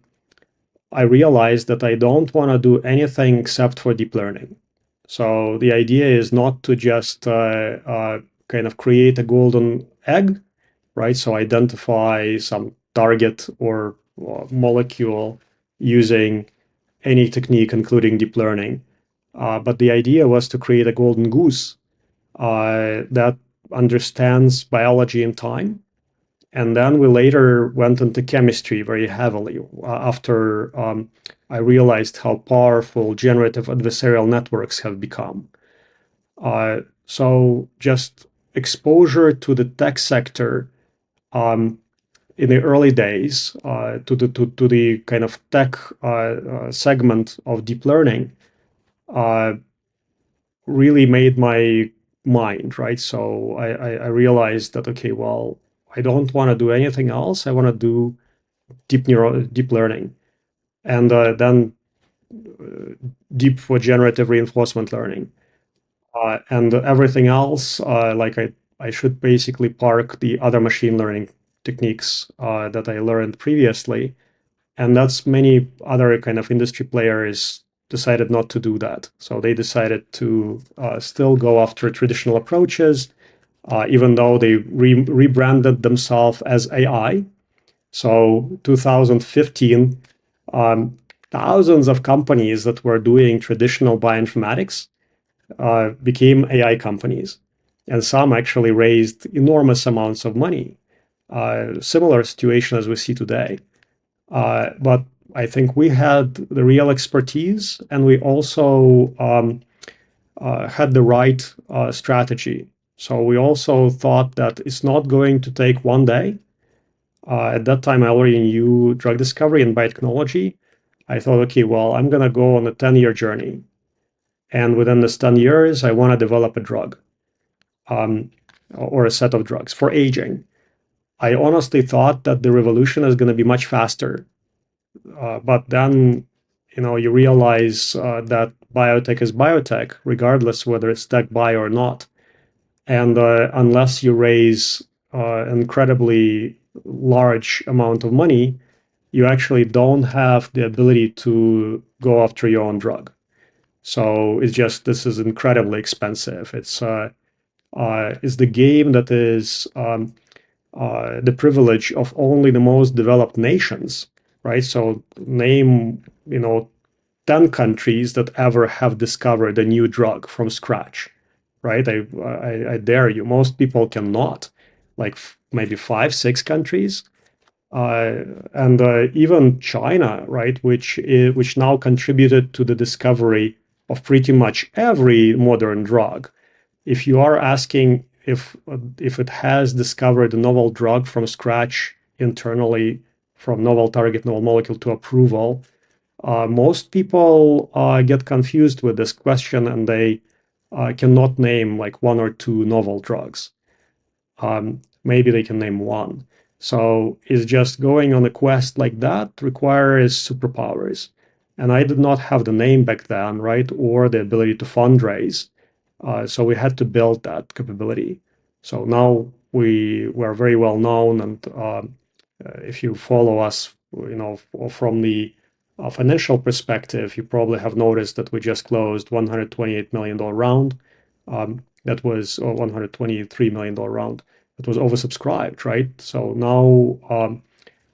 I realized that I don't want to do anything except for deep learning. So the idea is not to just kind of create a golden egg, right? So identify some target or molecule using any technique, including deep learning. But the idea was to create a golden goose that understands biology in time. And then we later went into chemistry very heavily after I realized how powerful generative adversarial networks have become. So just exposure to the tech sector in the early days to the kind of tech segment of deep learning really made my mind, right? So I realized that, okay, well, I don't want to do anything else. I want to do deep learning, and then deep for generative reinforcement learning, and everything else. Like I should basically park the other machine learning techniques that I learned previously, and that's many other kind of industry players decided not to do that. So they decided to still go after traditional approaches, even though they rebranded themselves as AI. So 2015, thousands of companies that were doing traditional bioinformatics became AI companies. And some actually raised enormous amounts of money. Similar situation as we see today. But I think we had the real expertise, and we also had the right strategy. So we also thought that it's not going to take one day. At that time, I already knew drug discovery and biotechnology. I thought, okay, well, I'm going to go on a 10-year journey. And within this 10 years, I want to develop a drug or a set of drugs for aging. I honestly thought that the revolution is going to be much faster. But then, you realize that biotech is biotech, regardless whether it's tech bio or not. And unless you raise incredibly large amount of money, you actually don't have the ability to go after your own drug. So this is incredibly expensive. It's the game that is the privilege of only the most developed nations, right? So name, 10 countries that ever have discovered a new drug from scratch, right? I dare you. Most people cannot, like maybe 5, 6 countries. And even China, right, which now contributed to the discovery of pretty much every modern drug. If you are asking if it has discovered a novel drug from scratch internally, from novel target, novel molecule to approval, most people get confused with this question, and they cannot name like 1 or 2 novel drugs. Maybe they can name 1. So is just going on a quest like that requires superpowers. And I did not have the name back then, right? Or the ability to fundraise. So we had to build that capability. So now we were very well known. And if you follow us, from the financial perspective, you probably have noticed that we just closed $128 million round. That was $123 million round. That was oversubscribed, right? So now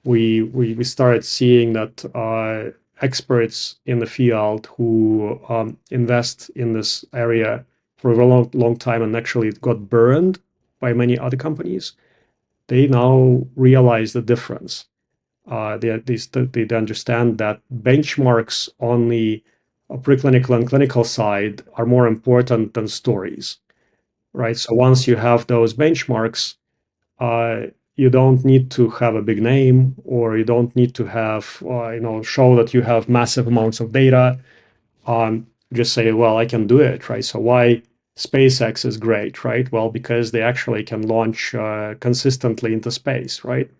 we started seeing that experts in the field who invest in this area for a long time and actually got burned by many other companies, they now realize the difference. They understand that benchmarks on the preclinical and clinical side are more important than stories, right? So once you have those benchmarks, you don't need to have a big name, or you don't need to have, show that you have massive amounts of data. Just say, well, I can do it, right? So why SpaceX is great, right? Well, because they actually can launch consistently into space, right?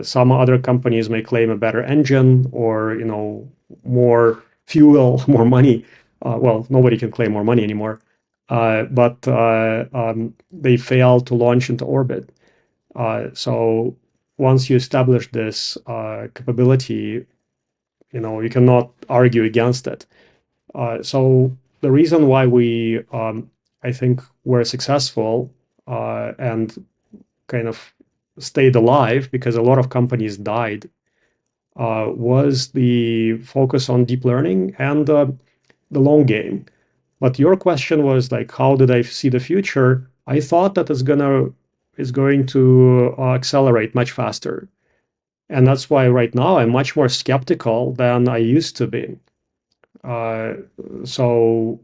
Some other companies may claim a better engine or, more fuel, more money. Well, nobody can claim more money anymore. But they fail to launch into orbit. So once you establish this capability, you cannot argue against it. So the reason why we, I think, were successful and kind of stayed alive, because a lot of companies died, was the focus on deep learning and the long game. But your question was like, how did I see the future? I thought that is going to accelerate much faster. And that's why right now I'm much more skeptical than I used to be. So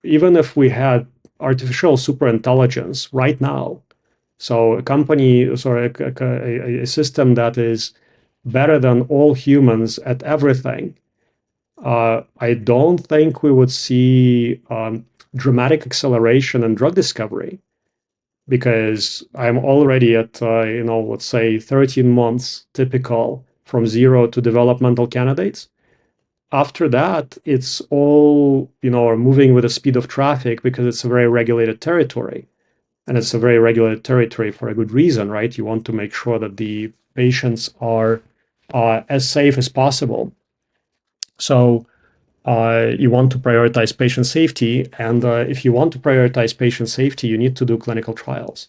even if we had artificial superintelligence right now, so a company, sorry, a system that is better than all humans at everything, I don't think we would see dramatic acceleration in drug discovery, because I'm already at, let's say 13 months typical from zero to developmental candidates. After that, it's all, moving with the speed of traffic, because it's a very regulated territory. And it's a very regulated territory for a good reason, right? You want to make sure that the patients are as safe as possible. So you want to prioritize patient safety. And if you want to prioritize patient safety, you need to do clinical trials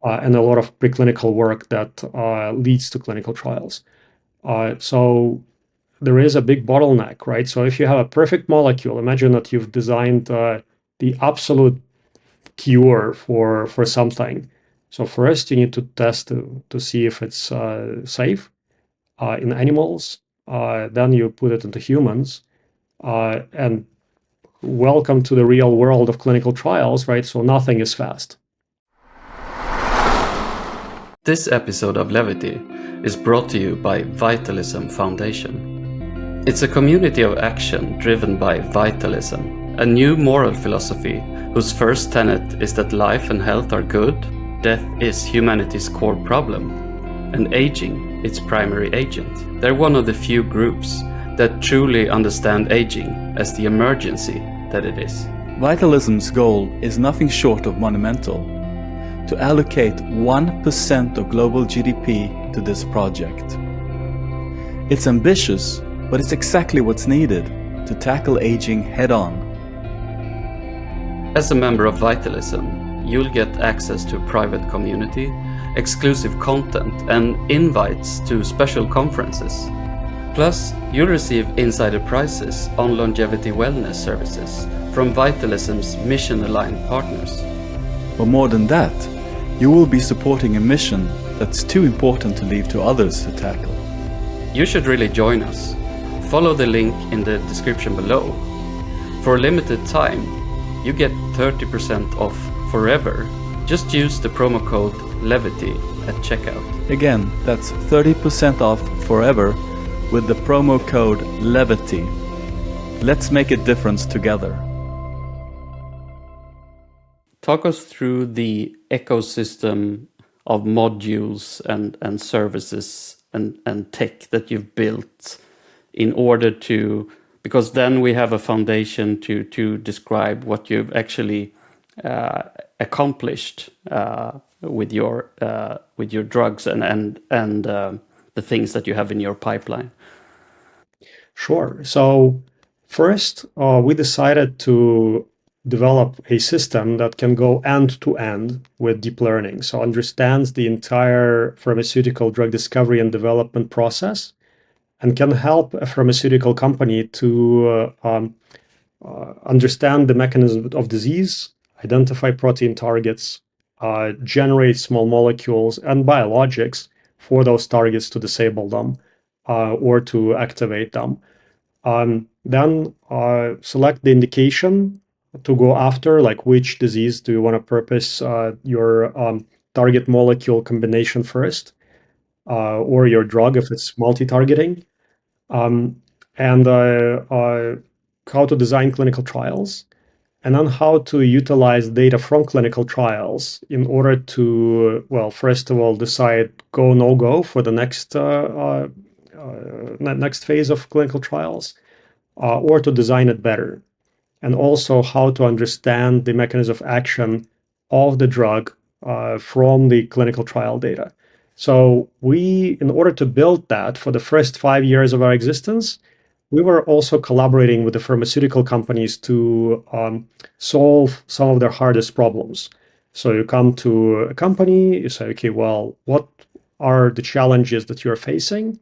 and a lot of preclinical work that leads to clinical trials. So there is a big bottleneck, right? So if you have a perfect molecule, imagine that you've designed the absolute cure for something. So first you need to test to see if it's safe in animals. Then you put it into humans, and welcome to the real world of clinical trials, right? So nothing is fast. This episode of Levity is brought to you by Vitalism Foundation. It's a community of action driven by Vitalism, a new moral philosophy whose first tenet is that life and health are good, death is humanity's core problem, and aging its primary agent. They're one of the few groups that truly understand aging as the emergency that it is. Vitalism's goal is nothing short of monumental: to allocate 1% of global GDP to this project. It's ambitious, but it's exactly what's needed to tackle aging head-on. As a member of Vitalism, you'll get access to a private community, exclusive content, and invites to special conferences. Plus, you'll receive insider prices on longevity wellness services from Vitalism's mission-aligned partners. But more than that, you will be supporting a mission that's too important to leave to others to tackle. You should really join us. Follow the link in the description below. For a limited time, you get 30% off forever. Just use the promo code LEVITY at checkout. Again, that's 30% off forever with the promo code LEVITY. Let's make a difference together. Talk us through the ecosystem of modules and services and tech that you've built in order to, because then we have a foundation to describe what you've actually accomplished with your drugs and the things that you have in your pipeline. Sure. So first, we decided to develop a system that can go end to end with deep learning. So understands the entire pharmaceutical drug discovery and development process, and can help a pharmaceutical company to understand the mechanism of disease, identify protein targets, generate small molecules and biologics for those targets to disable them or to activate them. Then select the indication to go after, like which disease do you want to purpose your target molecule combination first, or your drug if it's multi-targeting, and how to design clinical trials, and then how to utilize data from clinical trials in order to, well, first of all, decide go, no go for the next phase of clinical trials, or to design it better. And also how to understand the mechanism of action of the drug from the clinical trial data. So we, in order to build that for the first 5 years of our existence, we were also collaborating with the pharmaceutical companies to solve some of their hardest problems. So you come to a company, you say, okay, well, what are the challenges that you're facing,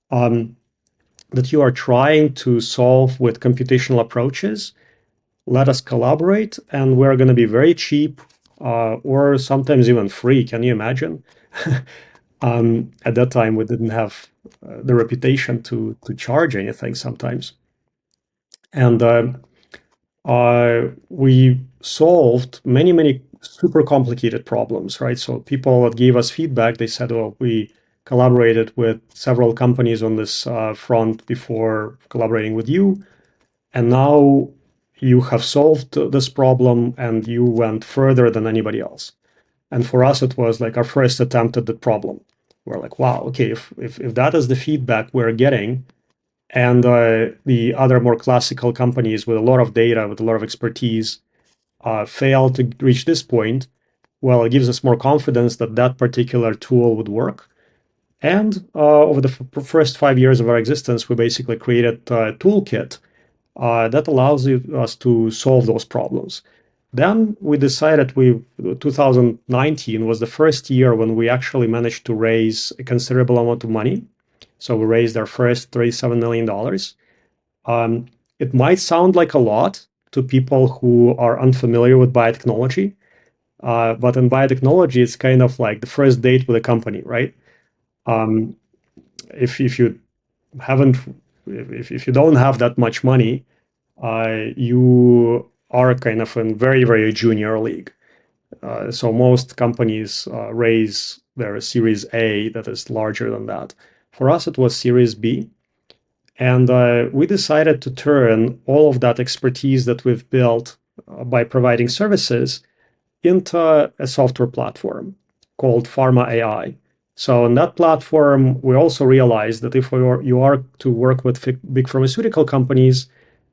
that you are trying to solve with computational approaches? Let us collaborate, and we're going to be very cheap or sometimes even free. Can you imagine? At that time, we didn't have the reputation to charge anything sometimes. And we solved many super complicated problems, right? So people that gave us feedback, they said, "Oh, we collaborated with several companies on this front before collaborating with you, and now you have solved this problem and you went further than anybody else." And for us, it was like our first attempt at the problem. We're like, wow, okay, if that is the feedback we're getting, and the other more classical companies with a lot of data, with a lot of expertise, fail to reach this point, well, it gives us more confidence that that particular tool would work. And over the first 5 years of our existence, we basically created a toolkit that allows us to solve those problems. Then we decided 2019 was the first year when we actually managed to raise a considerable amount of money. So we raised our first $37 million. It might sound like a lot to people who are unfamiliar with biotechnology, but in biotechnology, it's kind of like the first date with a company, right? Um, if you haven't, if you don't have that much money, you are kind of in very junior league. So most companies raise their Series A that is larger than that. For us, it was Series B. And we decided to turn all of that expertise that we've built by providing services into a software platform called Pharma AI. So on that platform, we also realized that if you are to work with big pharmaceutical companies,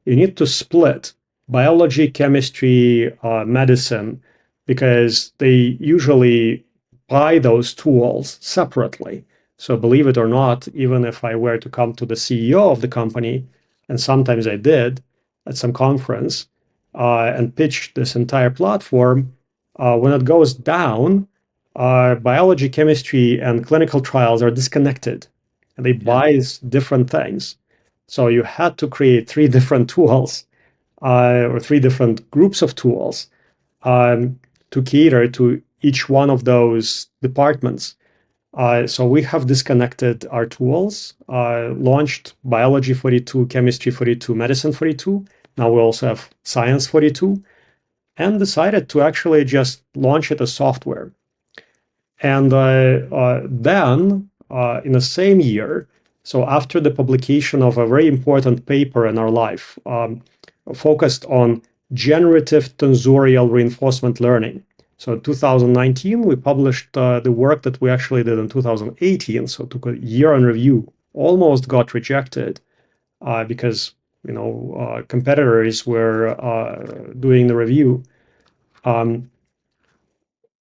you need to split biology, chemistry, medicine, because they usually buy those tools separately. So believe it or not, even if I were to come to the CEO of the company, and sometimes I did at some conference, and pitch this entire platform, when it goes down, biology, chemistry, and clinical trials are disconnected, and they buy different things. So you had to create three different tools, or three different groups of tools, to cater to each one of those departments. So we have disconnected our tools, launched Biology 42, Chemistry 42, Medicine 42. Now we also have Science 42, and decided to actually just launch it as software. And then, in the same year, so after the publication of a very important paper in our life, focused on generative tensorial reinforcement learning. So in 2019, we published the work that we actually did in 2018. So it took a year in review, almost got rejected because competitors were doing the review.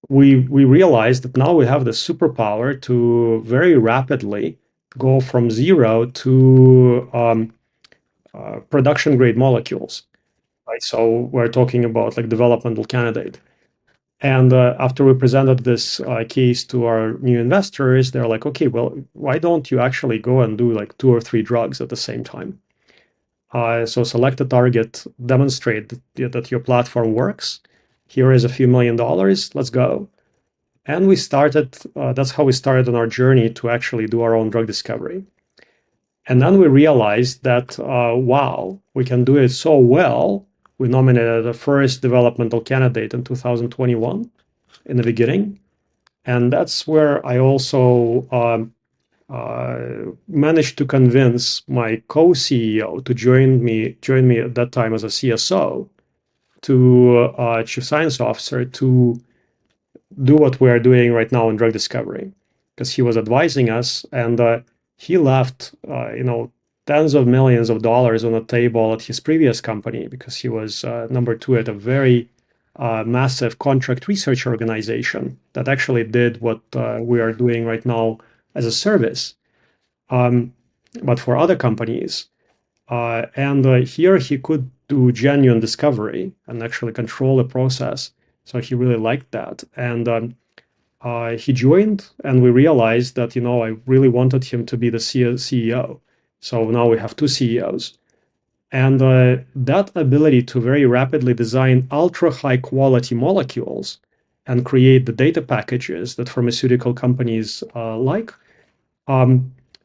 We realized that now we have the superpower to very rapidly go from zero to production grade molecules. Right, so we're talking about like developmental candidate. And after we presented this case to our new investors, they're like, okay, well, why don't you actually go and do like 2 or 3 drugs at the same time? So select a target, demonstrate that your platform works. Here is a few $1 million. Let's go. And we started, that's how we started on our journey to actually do our own drug discovery. And then we realized that, wow, we can do it so well. We nominated the first developmental candidate in 2021 in the beginning. And that's where I also managed to convince my co-CEO to join me at that time as a CSO, to chief science officer, to do what we are doing right now in drug discovery, because he was advising us, and he left tens of millions of dollars on the table at his previous company, because he was number 2 at a very massive contract research organization that actually did what we are doing right now as a service, but for other companies. And here he could do genuine discovery and actually control the process. So he really liked that. And he joined, and we realized that, I really wanted him to be the CEO. So now we have 2 CEOs. And that ability to very rapidly design ultra high quality molecules and create the data packages that pharmaceutical companies like,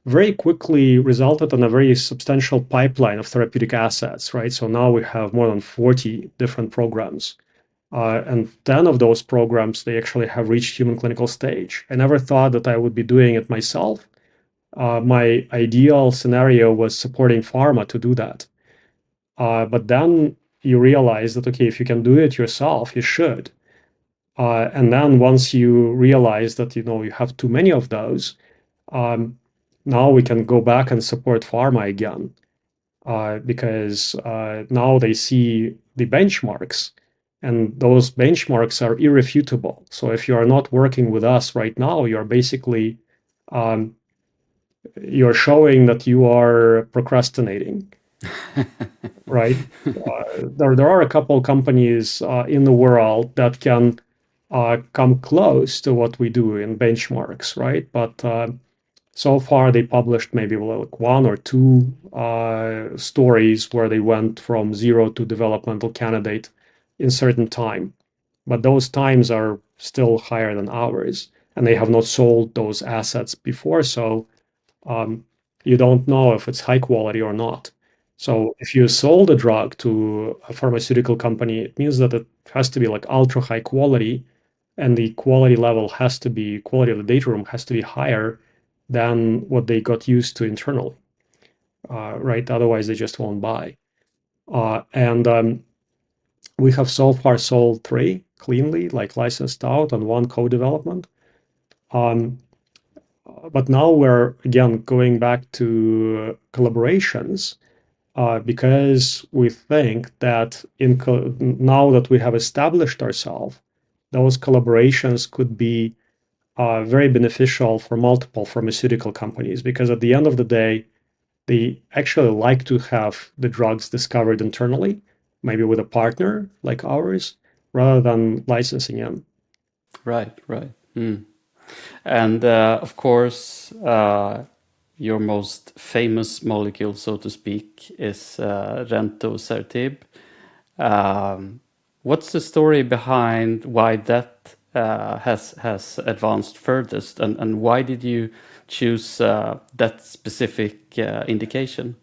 very quickly resulted in a very substantial pipeline of therapeutic assets, right? So now we have more than 40 different programs. And 10 of those programs, they actually have reached human clinical stage. I never thought that I would be doing it myself. My ideal scenario was supporting pharma to do that. But then you realize that, okay, if you can do it yourself, you should. And then once you realize that, you have too many of those, now we can go back and support pharma again, because now they see the benchmarks, and those benchmarks are irrefutable. So if you are not working with us right now, you're basically you're showing that you are procrastinating, right? There are a couple companies in the world that can come close to what we do in benchmarks, right? But so far, they published maybe like one or two stories where they went from zero to developmental candidate in certain time. But those times are still higher than ours, and they have not sold those assets before. So you don't know if it's high quality or not. So if you sold a drug to a pharmaceutical company, it means that it has to be like ultra high quality, and the quality level has to be, quality of the data room has to be higher than what they got used to internally, right? Otherwise, they just won't buy. And we have so far sold 3 cleanly, like licensed out, and 1 co-development. But now we're again going back to collaborations, because we think that now that we have established ourselves, those collaborations could be very beneficial for multiple pharmaceutical companies, because at the end of the day, they actually like to have the drugs discovered internally, maybe with a partner like ours, rather than licensing in. Right, right. And of course, your most famous molecule, so to speak, is rentosertib. What's the story behind why that has advanced furthest, and why did you choose that specific indication?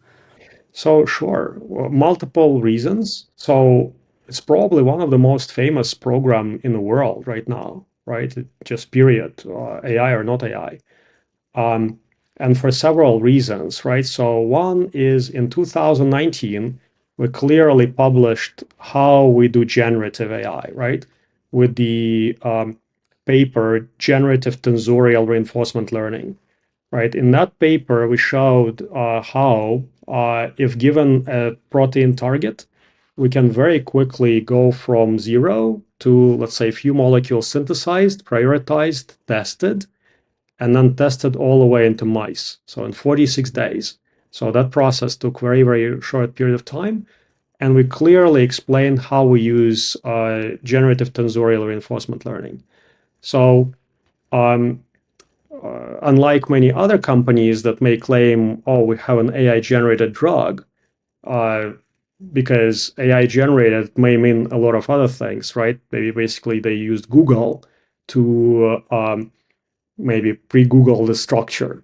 So sure, multiple reasons. So it's probably one of the most famous program in the world right now, right? Just period, AI or not AI. And for several reasons, right? So one is in 2019, we clearly published how we do generative AI, right? With the paper Generative Tensorial Reinforcement Learning, right? In that paper, we showed how, if given a protein target, we can very quickly go from 0 to, let's say, a few molecules synthesized, prioritized, tested, and then tested all the way into mice. So in 46 days. So that process took very, very short period of time. And we clearly explained how we use generative tensorial reinforcement learning. So unlike many other companies that may claim, oh, we have an AI generated drug, because AI generated may mean a lot of other things, right? Maybe basically they used Google to maybe pre-Google the structure,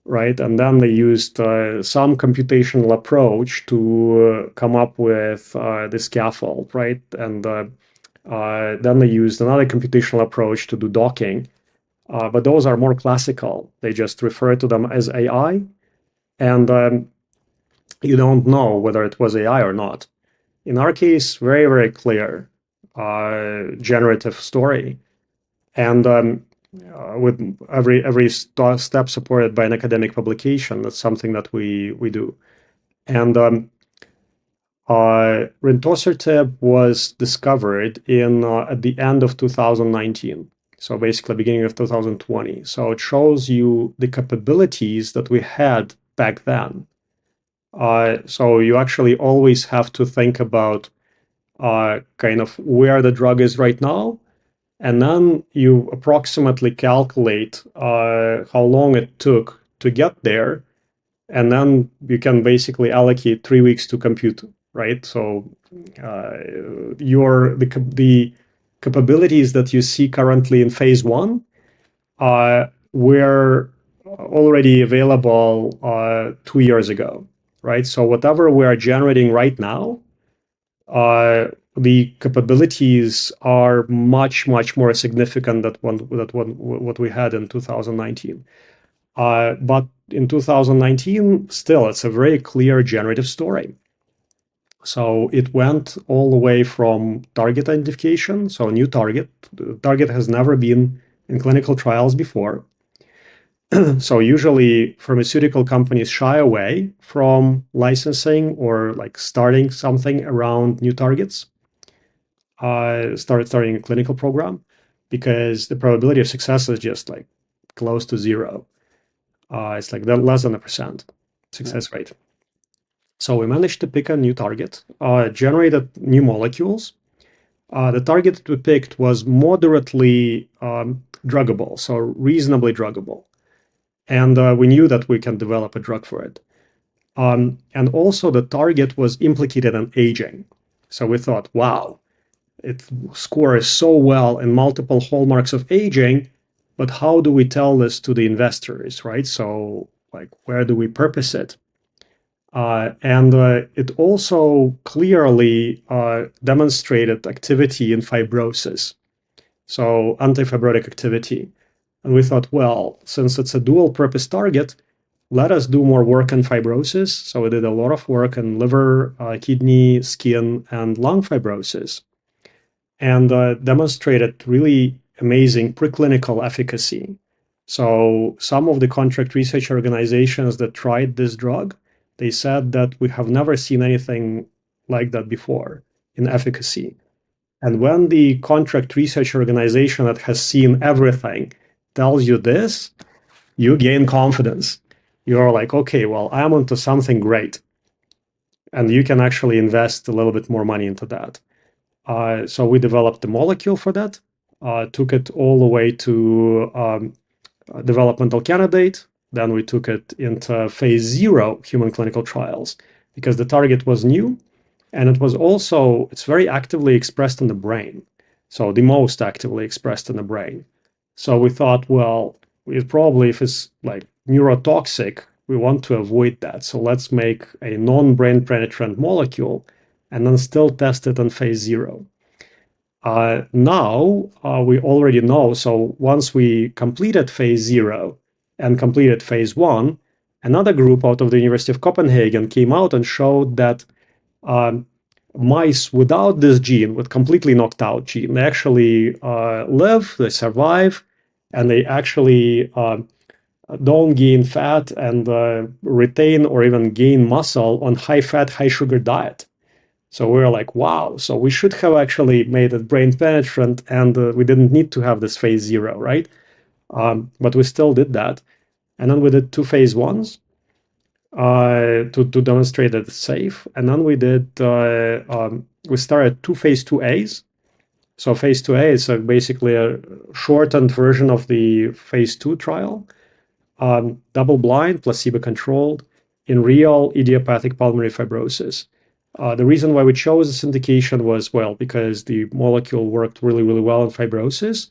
right? And then they used some computational approach to come up with the scaffold, right? And then they used another computational approach to do docking. But those are more classical. They just refer to them as AI, and you don't know whether it was AI or not. In our case, very, very clear generative story. And with every step supported by an academic publication, that's something that we do. And rentosertib was discovered in at the end of 2019. So basically beginning of 2020. So it shows you the capabilities that we had back then. So you actually always have to think about kind of where the drug is right now, and then you approximately calculate how long it took to get there, and then you can basically allocate 3 weeks to compute, right? So the capabilities that you see currently in phase 1 were already available 2 years ago, right? So whatever we are generating right now, the capabilities are much, much more significant than what we had in 2019. But in 2019, still, it's a very clear generative story. So it went all the way from target identification, so a new target. The target has never been in clinical trials before. So usually pharmaceutical companies shy away from licensing or like starting something around new targets, starting a clinical program, because the probability of success is just like close to zero. It's like less than 1% success rate. So we managed to pick a new target, generated new molecules. The target that we picked was moderately druggable, so reasonably druggable. And we knew that we can develop a drug for it. And also the target was implicated in aging. So we thought, wow, it scores so well in multiple hallmarks of aging, but how do we tell this to the investors, right? So like, where do we purpose it? And it also clearly demonstrated activity in fibrosis, so antifibrotic activity. And we thought, well, since it's a dual purpose target, let us do more work in fibrosis. So we did a lot of work in liver, kidney, skin, and lung fibrosis, and demonstrated really amazing preclinical efficacy. So some of the contract research organizations that tried this drug, they said that we have never seen anything like that before in efficacy. And when the contract research organization that has seen everything tells you this, you gain confidence. You're like, okay, well, I'm onto something great. And you can actually invest a little bit more money into that. So we developed the molecule for that, took it all the way to developmental candidate. Then we took it into phase 0 human clinical trials because the target was new. And it was also, it's very actively expressed in the brain. So the most actively expressed in the brain. So we thought, well, it probably, if it's like neurotoxic, we want to avoid that. So let's make a non-brain penetrant molecule and then still test it in phase 0. Now we already know. So once we completed phase 0 and completed phase 1, another group out of the University of Copenhagen came out and showed that mice without this gene, with completely knocked out gene, they actually live, they survive, and they actually don't gain fat and retain or even gain muscle on high fat, high sugar diet. So we were like, wow, so we should have actually made it brain penetrant and we didn't need to have this phase 0, right? But we still did that. And then we did 2 phase 1s to demonstrate that it's safe. And then we did, we started 2 phase 2As. So phase 2A is basically a shortened version of the phase 2 trial, double-blind, placebo-controlled, in real idiopathic pulmonary fibrosis. The reason why we chose this indication was, well, because the molecule worked really, really well in fibrosis,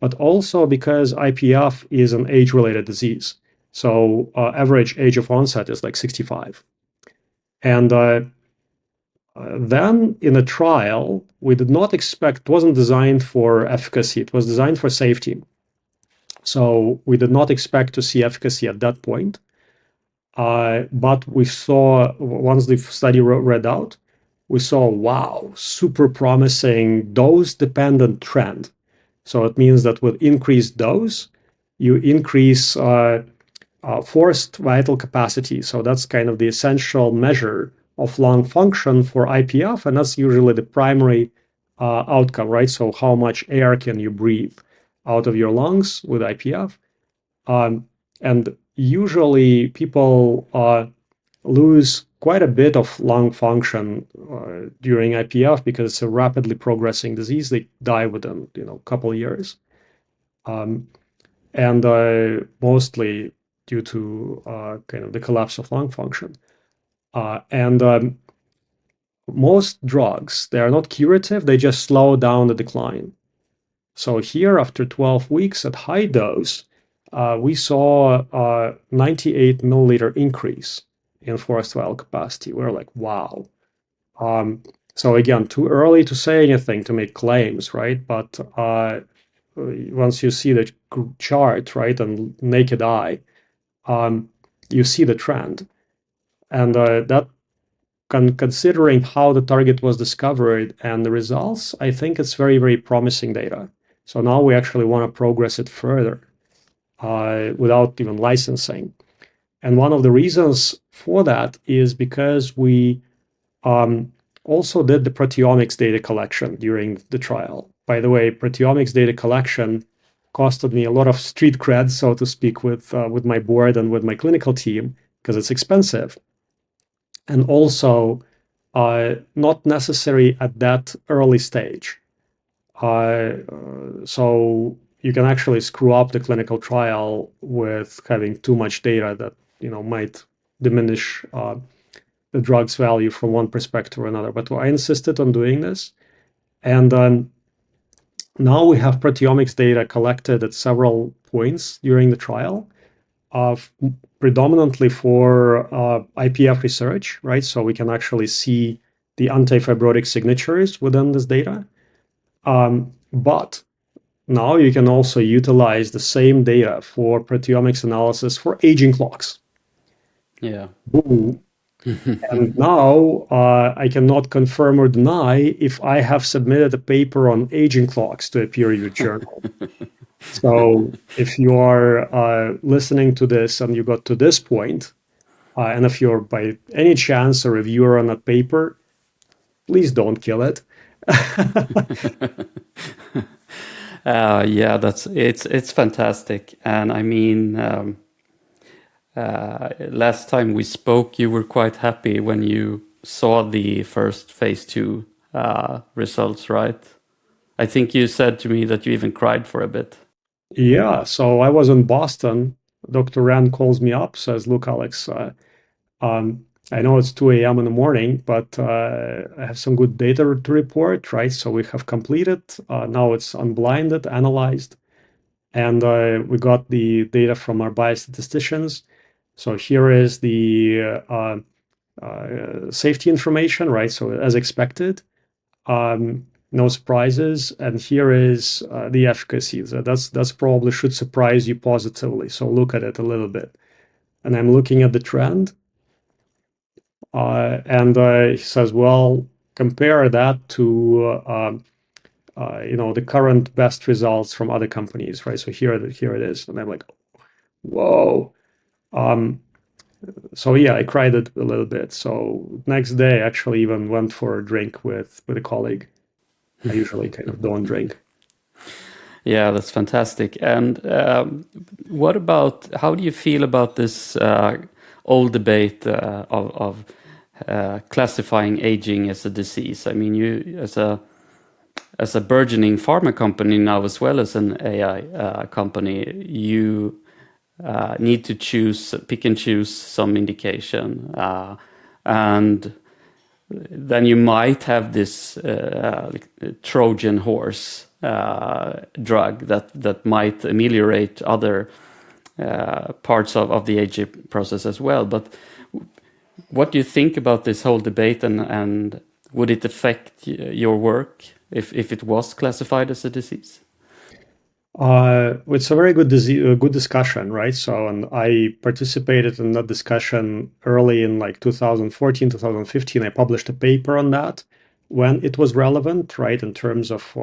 but also because IPF is an age-related disease. So average age of onset is like 65. And then in a trial, we did not expect, it wasn't designed for efficacy, it was designed for safety. So we did not expect to see efficacy at that point. But we saw, once the study read out, we saw, wow, super promising dose-dependent trend. So it means that with increased dose, you increase forced vital capacity. So that's kind of the essential measure of lung function for IPF, and that's usually the primary outcome, right? So how much air can you breathe out of your lungs with IPF? And usually people lose quite a bit of lung function during IPF because it's a rapidly progressing disease. They die within a couple of years, and mostly due to kind of the collapse of lung function. And most drugs, they are not curative, they just slow down the decline. So here, after 12 weeks at high dose, we saw a 98 milliliter increase in forced vital capacity. We're like, wow. So again, too early to say anything, to make claims, right? But once you see the chart, right, and naked eye, you see the trend. And that, considering how the target was discovered and the results, I think it's very, very promising data. So now we actually want to progress it further without even licensing. And one of the reasons for that is because we also did the proteomics data collection during the trial. By the way, proteomics data collection costed me a lot of street cred, so to speak, with my board and with my clinical team, because it's expensive. And also not necessary at that early stage. So you can actually screw up the clinical trial with having too much data that might diminish the drug's value from one perspective or another. But I insisted on doing this, and now we have proteomics data collected at several points during the trial, predominantly for IPF research, right? So we can actually see the anti-fibrotic signatures within this data. But now you can also utilize the same data for proteomics analysis for aging clocks. Yeah. Boom. And now I cannot confirm or deny if I have submitted a paper on aging clocks to a peer-reviewed journal. So if you are listening to this and you got to this point, and if you're by any chance a reviewer on that paper, please don't kill it. Yeah, it's fantastic. And I mean, last time we spoke, you were quite happy when you saw the first phase 2 results, right? I think you said to me that you even cried for a bit. Yeah, so I was in Boston. Dr. Rand calls me up, says, "Look, Alex, I know it's 2 a.m. in the morning, but I have some good data to report, right? So we have completed. Now it's unblinded, analyzed, and we got the data from our biostatisticians. So here is the safety information, right? So as expected, no surprises. And here is the efficacy. So that's probably should surprise you positively. So look at it a little bit. And I'm looking at the trend. And he says, well, compare that to the current best results from other companies, right? So here it is, and I'm like, whoa. So yeah, I cried it a little bit. So next day, I actually even went for a drink with a colleague. I usually kind of don't drink. Yeah, that's fantastic. And what about, how do you feel about this old debate of classifying aging as a disease? I mean, you as a burgeoning pharma company now, as well as an AI company, you need to pick and choose some indication, and then you might have this Trojan horse drug that might ameliorate other parts of the aging process as well. But what do you think about this whole debate, and would it affect your work if it was classified as a disease? It's a very good good discussion, right? So, and I participated in that discussion early in like 2014, 2015. I published a paper on that when it was relevant, right? In terms of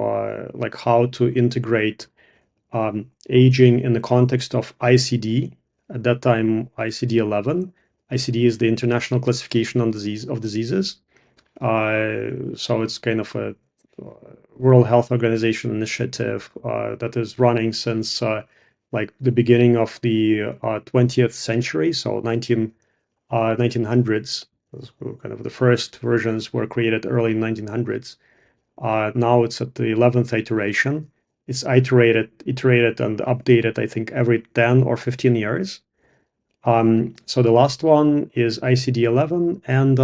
like how to integrate aging in the context of ICD. At that time, ICD-11. ICD is the International Classification on Diseases. So it's kind of a World Health Organization initiative that is running since like the beginning of the 20th century, so 1900s. Kind of the first versions were created early 1900s. Now it's at the 11th iteration. It's iterated and updated, I think, every 10 or 15 years. So the last one is ICD-11, and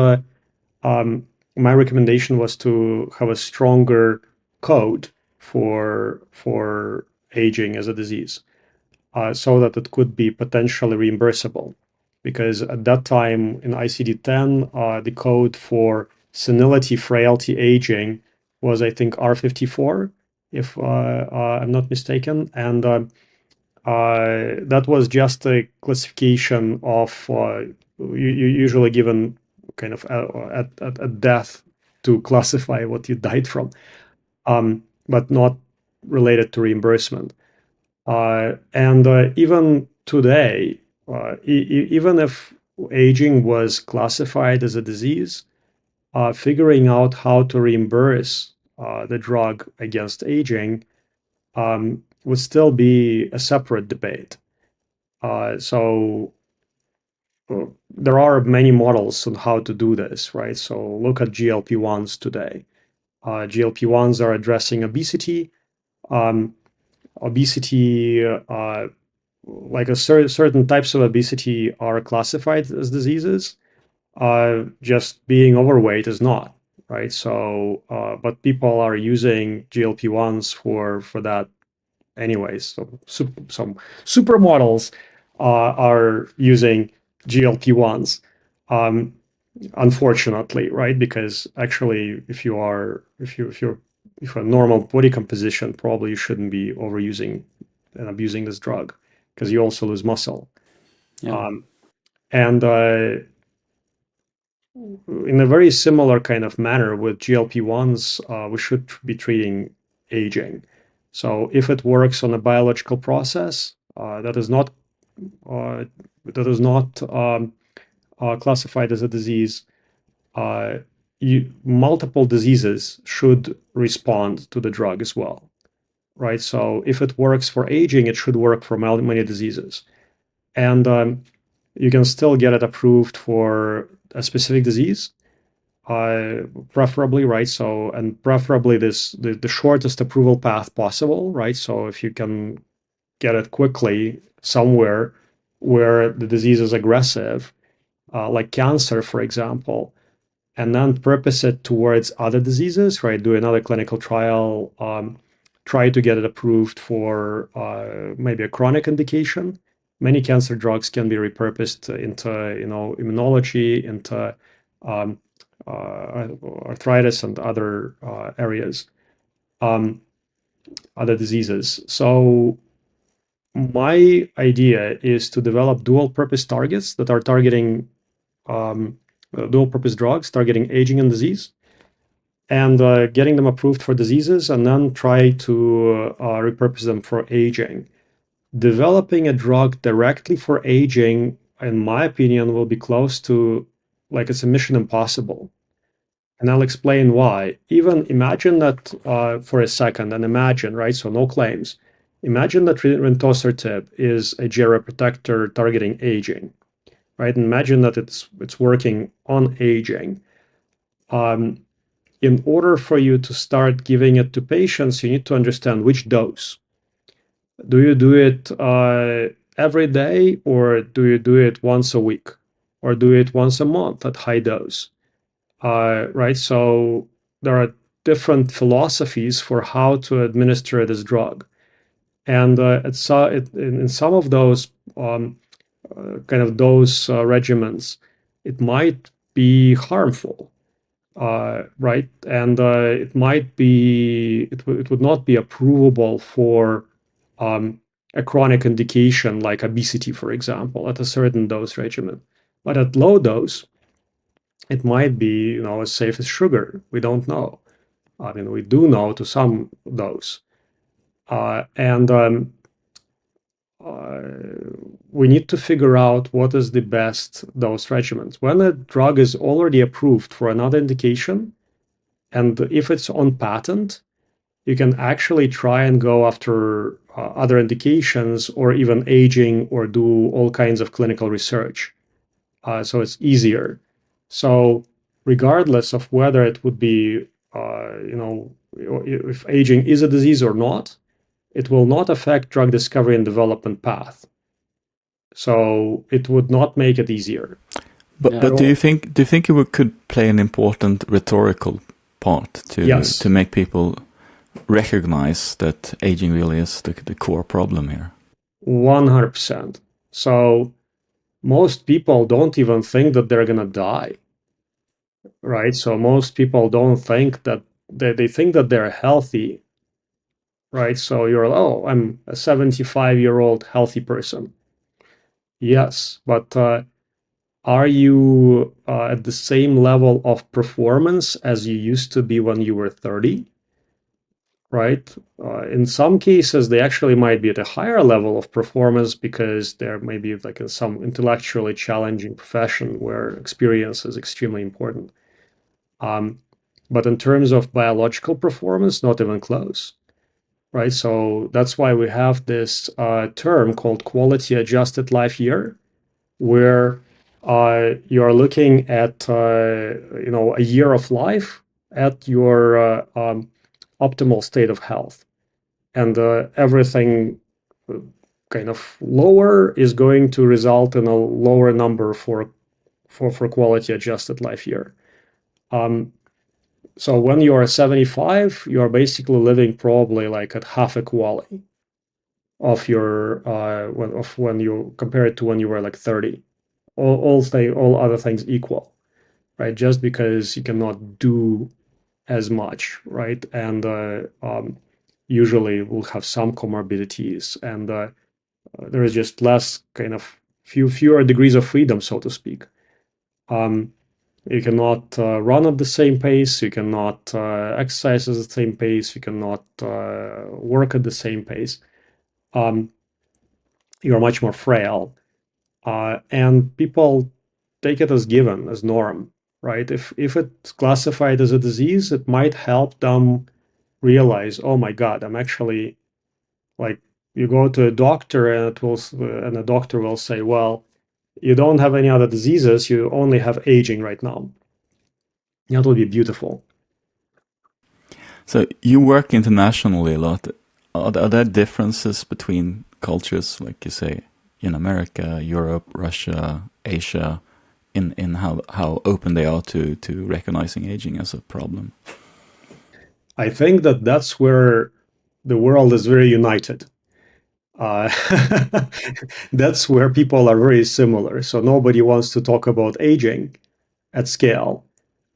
my recommendation was to have a stronger code for aging as a disease, so that it could be potentially reimbursable. Because at that time in ICD-10, the code for senility, frailty, aging was, I think, R54, if I'm not mistaken, and that was just a classification of usually given kind of at death to classify what you died from, but not related to reimbursement. And even today, even if aging was classified as a disease, figuring out how to reimburse the drug against aging would still be a separate debate. So there are many models on how to do this, right? So look at GLP-1s today. GLP-1s are addressing obesity. Obesity, like certain types of obesity are classified as diseases. Just being overweight is not, right? So, but people are using GLP-1s for that anyways. So some supermodels are using GLP-1s, unfortunately, right? Because actually, if you're a normal body composition, probably you shouldn't be overusing and abusing this drug, because you also lose muscle. Yeah. And in a very similar kind of manner with GLP-1s, we should be treating aging. So if it works on a biological process that is not classified as a disease, multiple diseases should respond to the drug as well, right? So if it works for aging, it should work for many diseases. And you can still get it approved for a specific disease, preferably, right? So, and preferably the shortest approval path possible, right? So if you can get it quickly somewhere where the disease is aggressive, like cancer, for example, and then purpose it towards other diseases, right? Do another clinical trial, try to get it approved for maybe a chronic indication. Many cancer drugs can be repurposed into, immunology, into arthritis and other areas, other diseases. So my idea is to develop dual purpose targets that are targeting dual purpose drugs targeting aging and disease, and getting them approved for diseases, and then try to repurpose them for aging. Developing a drug directly for aging, in my opinion, will be close to, like, it's a mission impossible. And I'll explain why. Even imagine that for a second, and imagine, right? So no claims. Imagine that rentosertib is a geroprotector targeting aging, right? And imagine that it's working on aging. In order for you to start giving it to patients, you need to understand which dose. Do you do it every day, or do you do it once a week, or do it once a month at high dose? Right? So there are different philosophies for how to administer this drug. And in some of those kind of dose regimens, it might be harmful, right? And it would not be approvable for a chronic indication like obesity, for example, at a certain dose regimen. But at low dose, it might be, as safe as sugar. We don't know. I mean, we do know to some dose. And we need to figure out what is the best dose regimen. When a drug is already approved for another indication, and if it's on patent, you can actually try and go after other indications, or even aging, or do all kinds of clinical research. So it's easier. So regardless of whether it would be, if aging is a disease or not, it will not affect drug discovery and development path. So it would not make it easier. But do you think it could play an important rhetorical part to Yes. to make people recognize that aging really is the core problem here. 100%. So most people don't even think that they're gonna die, right? So most people don't think that they think that they're healthy, right? So you're, oh, I'm a 75-year-old healthy person. Yes, but are you at the same level of performance as you used to be when you were 30? Right? In some cases, they actually might be at a higher level of performance because they're maybe like in some intellectually challenging profession where experience is extremely important. But in terms of biological performance, not even close, right? So that's why we have this term called quality adjusted life year, where you're looking at a year of life at your optimal state of health, and everything kind of lower is going to result in a lower number for quality adjusted life year. So when you are 75, you are basically living probably like at half a quality of your when you compare it to when you were like 30. All other things equal, right? Just because you cannot do as much, right? And usually will have some comorbidities, and there is just less kind of fewer degrees of freedom, so to speak. You cannot run at the same pace. You cannot exercise at the same pace. You cannot work at the same pace. You're much more frail, and people take it as given, as norm, right? If it's classified as a disease, it might help them realize, oh my God, I'm actually like, you go to a doctor and the doctor will say, well, you don't have any other diseases, you only have aging right now. That will be beautiful. So you work internationally a lot. Are there differences between cultures, like you say, in America, Europe, Russia, Asia, in how open they are to recognizing aging as a problem? I think that that's where the world is very united. Uh, that's where people are very similar. So nobody wants to talk about aging at scale.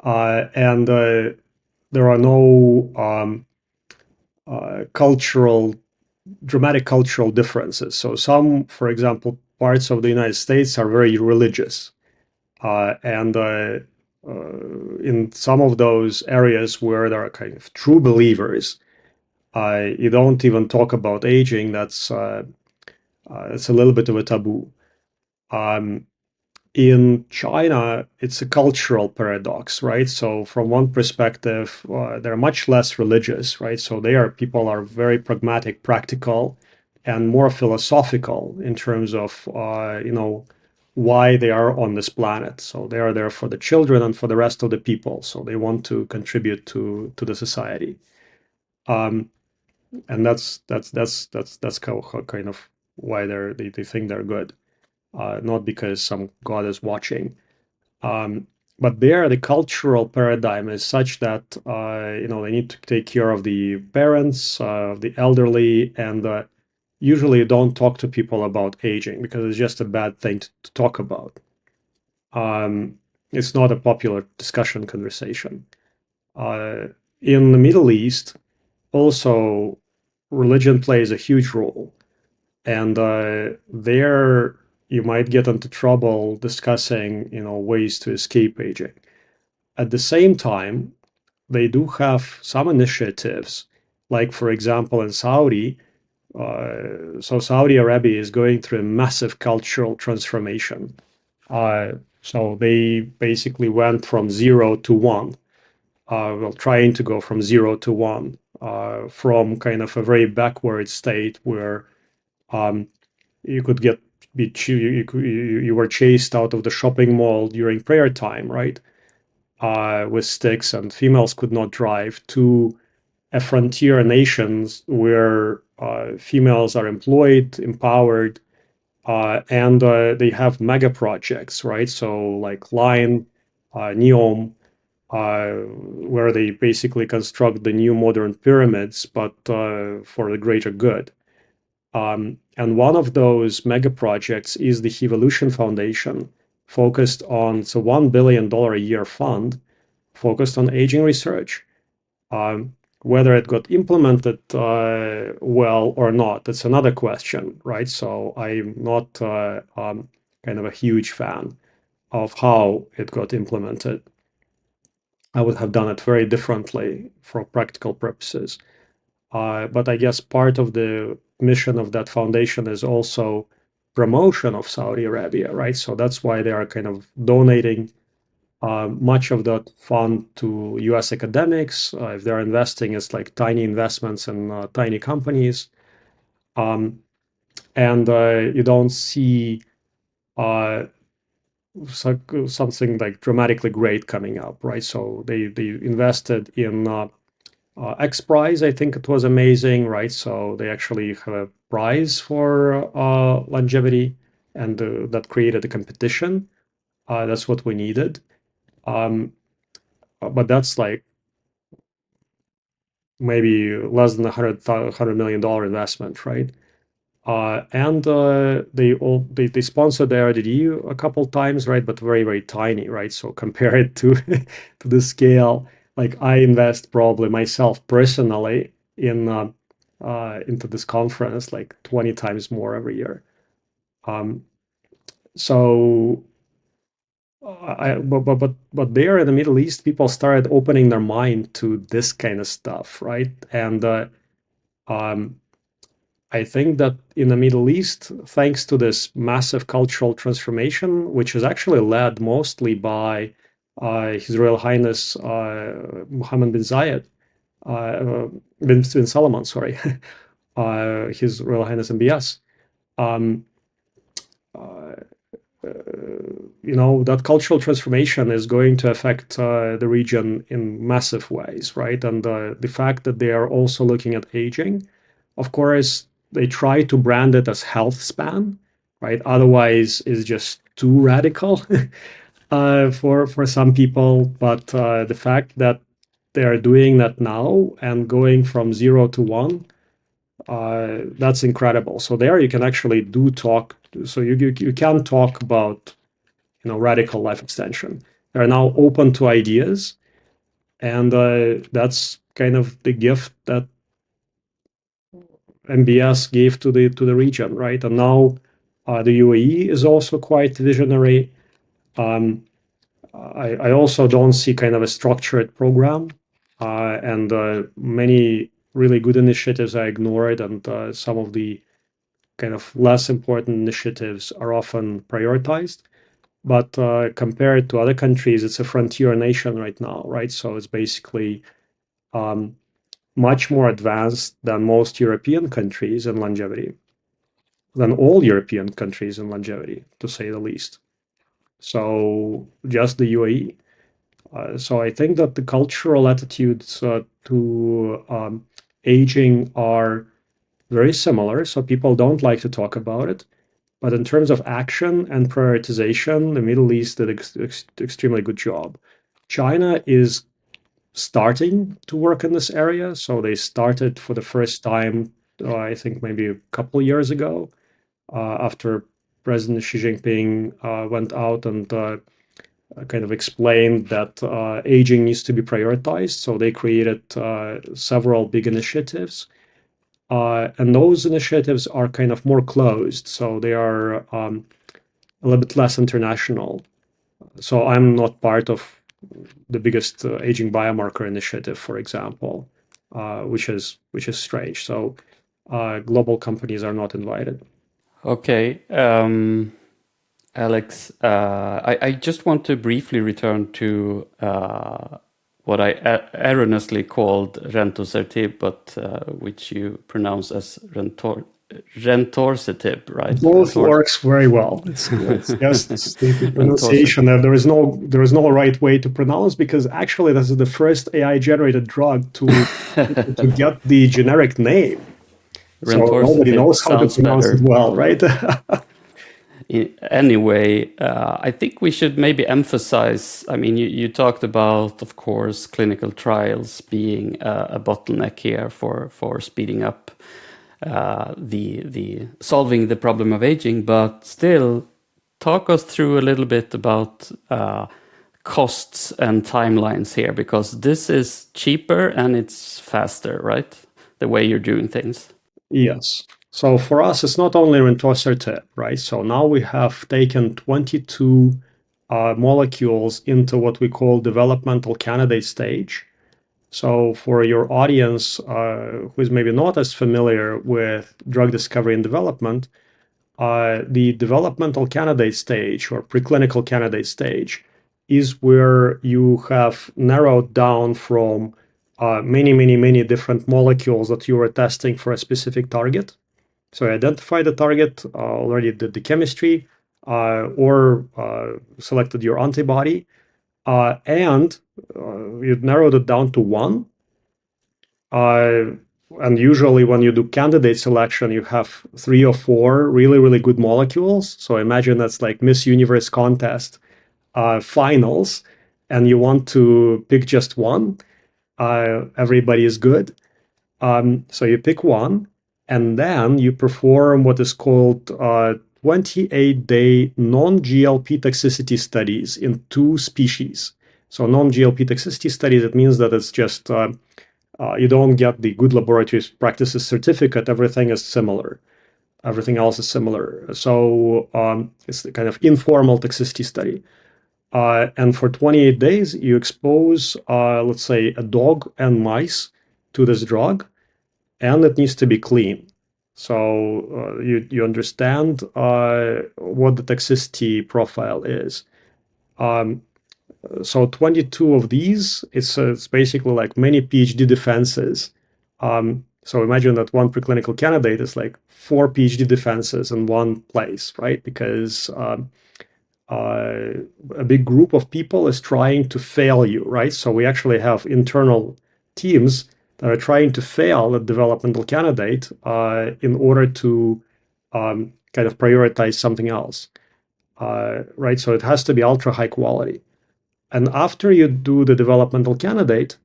And there are no dramatic cultural differences. So some, for example, parts of the United States are very religious. And in some of those areas where there are kind of true believers, you don't even talk about aging. It's a little bit of a taboo. In China, it's a cultural paradox, right? So from one perspective, they're much less religious, right? So people are very pragmatic, practical, and more philosophical in terms of, why they are on this planet. So they are there for the children and for the rest of the people. So they want to contribute to the society. And that's kind of why they think they're good, not because some god is watching. But there, the cultural paradigm is such that they need to take care of the parents, the elderly, and usually don't talk to people about aging because it's just a bad thing to talk about. It's not a popular discussion conversation. In the Middle East, also, religion plays a huge role. And there you might get into trouble discussing, ways to escape aging. At the same time, they do have some initiatives, like for example in Saudi. So Saudi Arabia is going through a massive cultural transformation. So they basically went from 0 to 1. Well, trying to go from 0 to 1, from kind of a very backward state where you could you were chased out of the shopping mall during prayer time, right? With sticks, and females could not drive, to a frontier nations where females are employed, empowered, and they have mega projects, right? So like Line, Neom, where they basically construct the new modern pyramids, but for the greater good. And one of those mega projects is the Evolution Foundation, focused on, it's a $1 billion a year fund focused on aging research. Whether it got implemented well or not, that's another question, right? So I'm not kind of a huge fan of how it got implemented. I would have done it very differently for practical purposes. But I guess part of the mission of that foundation is also promotion of Saudi Arabia, right? So that's why they are kind of donating much of that fund to US academics. If they're investing, it's like tiny investments in tiny companies. And you don't see something like dramatically great coming up, right? So they invested in X Prize, I think it was amazing, right? So they actually have a prize for longevity, and that created a competition. That's what we needed. But that's like maybe less than $100 million investment, right? And they sponsored the ARDD a couple times, right? But very, very tiny, right? So compare it to to the scale. Like I invest probably myself personally in into this conference like 20 times more every year. So but there in the Middle East, people started opening their mind to this kind of stuff, right? And I think that in the Middle East, thanks to this massive cultural transformation, which is actually led mostly by His Royal Highness Mohammed bin Zayed, bin Salman, sorry, His Royal Highness MBS. That cultural transformation is going to affect the region in massive ways, right? And the fact that they are also looking at aging, of course, they try to brand it as health span, right? Otherwise, it's just too radical for some people. But the fact that they are doing that now and going from 0 to 1, that's incredible. So there you can actually do talk. So you can talk about radical life extension. They're now open to ideas, and that's kind of the gift that MBS gave to the region, right? And now the UAE is also quite visionary. I also don't see kind of a structured program, and many really good initiatives are ignored, and some of the kind of less important initiatives are often prioritized. But compared to other countries, it's a frontier nation right now, right? So it's basically much more advanced than most European countries in longevity, than all European countries in longevity, to say the least. So just the UAE. So I think that the cultural attitudes to aging are very similar. So people don't like to talk about it. But in terms of action and prioritization, the Middle East did extremely good job. China is starting to work in this area. So they started for the first time, I think maybe a couple of years ago, after President Xi Jinping went out and kind of explained that aging needs to be prioritized. So they created several big initiatives. And those initiatives are kind of more closed. So they are a little bit less international. So I'm not part of the biggest aging biomarker initiative, for example, which is strange. So global companies are not invited. Okay, Alex, I just want to briefly return to what I erroneously called rentosertib, but which you pronounce as rentosertib, right? Both works very well. It's just the pronunciation. There is no right way to pronounce, because actually this is the first AI generated drug to get the generic name. So nobody knows how to pronounce it well, right? Anyway, I think we should maybe emphasize, I mean, you talked about, of course, clinical trials being a bottleneck here for speeding up the solving the problem of aging, but still talk us through a little bit about costs and timelines here, because this is cheaper and it's faster, right? The way you're doing things. Yes. So for us, it's not only rentosertib, right? So now we have taken 22 molecules into what we call developmental candidate stage. So for your audience who is maybe not as familiar with drug discovery and development, the developmental candidate stage or preclinical candidate stage is where you have narrowed down from many different molecules that you were testing for a specific target. So you identified the target, already did the chemistry, or selected your antibody, and you narrowed it down to one. And usually when you do candidate selection, you have 3 or 4 really good molecules. So imagine that's like Miss Universe contest finals, and you want to pick just one. Everybody is good. So you pick one, and then you perform what is called 28-day non-GLP toxicity studies in 2 species. So non-GLP toxicity studies, it means that it's just you don't get the good laboratory practices certificate. Everything is similar. Everything else is similar. So it's the kind of informal toxicity study. And for 28 days, you expose, let's say, a dog and mice to this drug, and it needs to be clean. So you understand what the toxicity profile is. So 22 of these, it's basically like many PhD defenses. So imagine that one preclinical candidate is like 4 PhD defenses in one place, right? Because a big group of people is trying to fail you, right? So we actually have internal teams that are trying to fail a developmental candidate in order to kind of prioritize something else, right? So it has to be ultra high quality. And after you do the developmental candidate,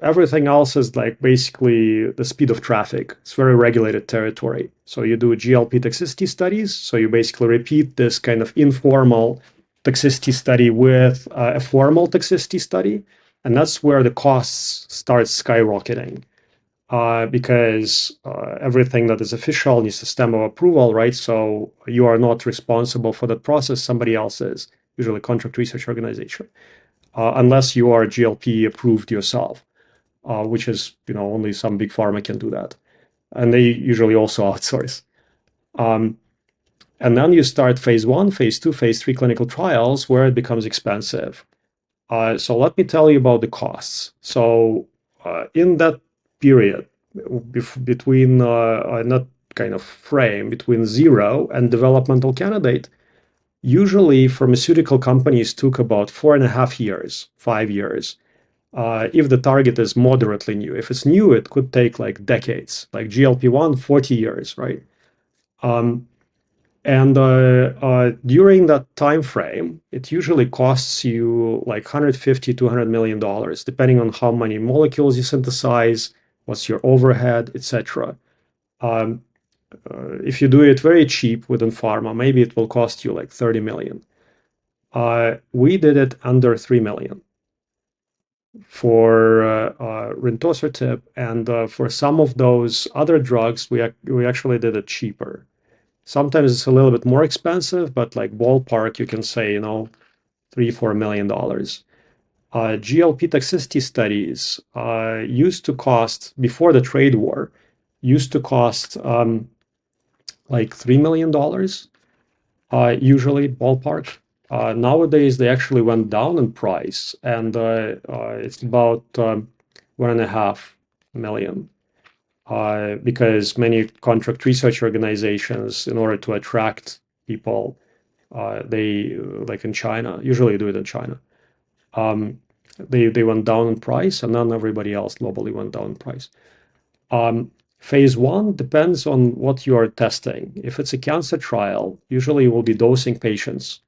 everything else is like basically the speed of traffic. It's very regulated territory. So you do GLP toxicity studies. So you basically repeat this kind of informal toxicity study with a formal toxicity study. And that's where the costs start skyrocketing. Because everything that is official needs a stamp of approval, right? So you are not responsible for that process. Somebody else is, usually a contract research organization, unless you are GLP approved yourself, which is, only some big pharma can do that. And they usually also outsource. And then you start phase 1, phase 2, phase 3 clinical trials where it becomes expensive. So let me tell you about the costs. So in that period between that kind of frame between 0 and developmental candidate, usually pharmaceutical companies took about 4.5 years, 5 years. If the target is moderately new. If it's new, it could take like decades, like GLP-1, 40 years, right? And during that time frame, it usually costs you like 150 to $200 million, depending on how many molecules you synthesize, what's your overhead, etc. If you do it very cheap within pharma, maybe it will cost you like 30 million. We did it under 3 million for rentosertib, and for some of those other drugs, we actually did it cheaper. Sometimes it's a little bit more expensive, but like ballpark, you can say, $3-4 million. GLP toxicity studies used to cost, before the trade war, used to cost like $3 million, usually ballpark. Nowadays, they actually went down in price, and it's about 1.5 million. Because many contract research organizations, in order to attract people, they, like in China, usually do it in China, they went down in price, and then everybody else globally went down in price. Phase 1 depends on what you are testing. If it's a cancer trial, usually you will be dosing patients.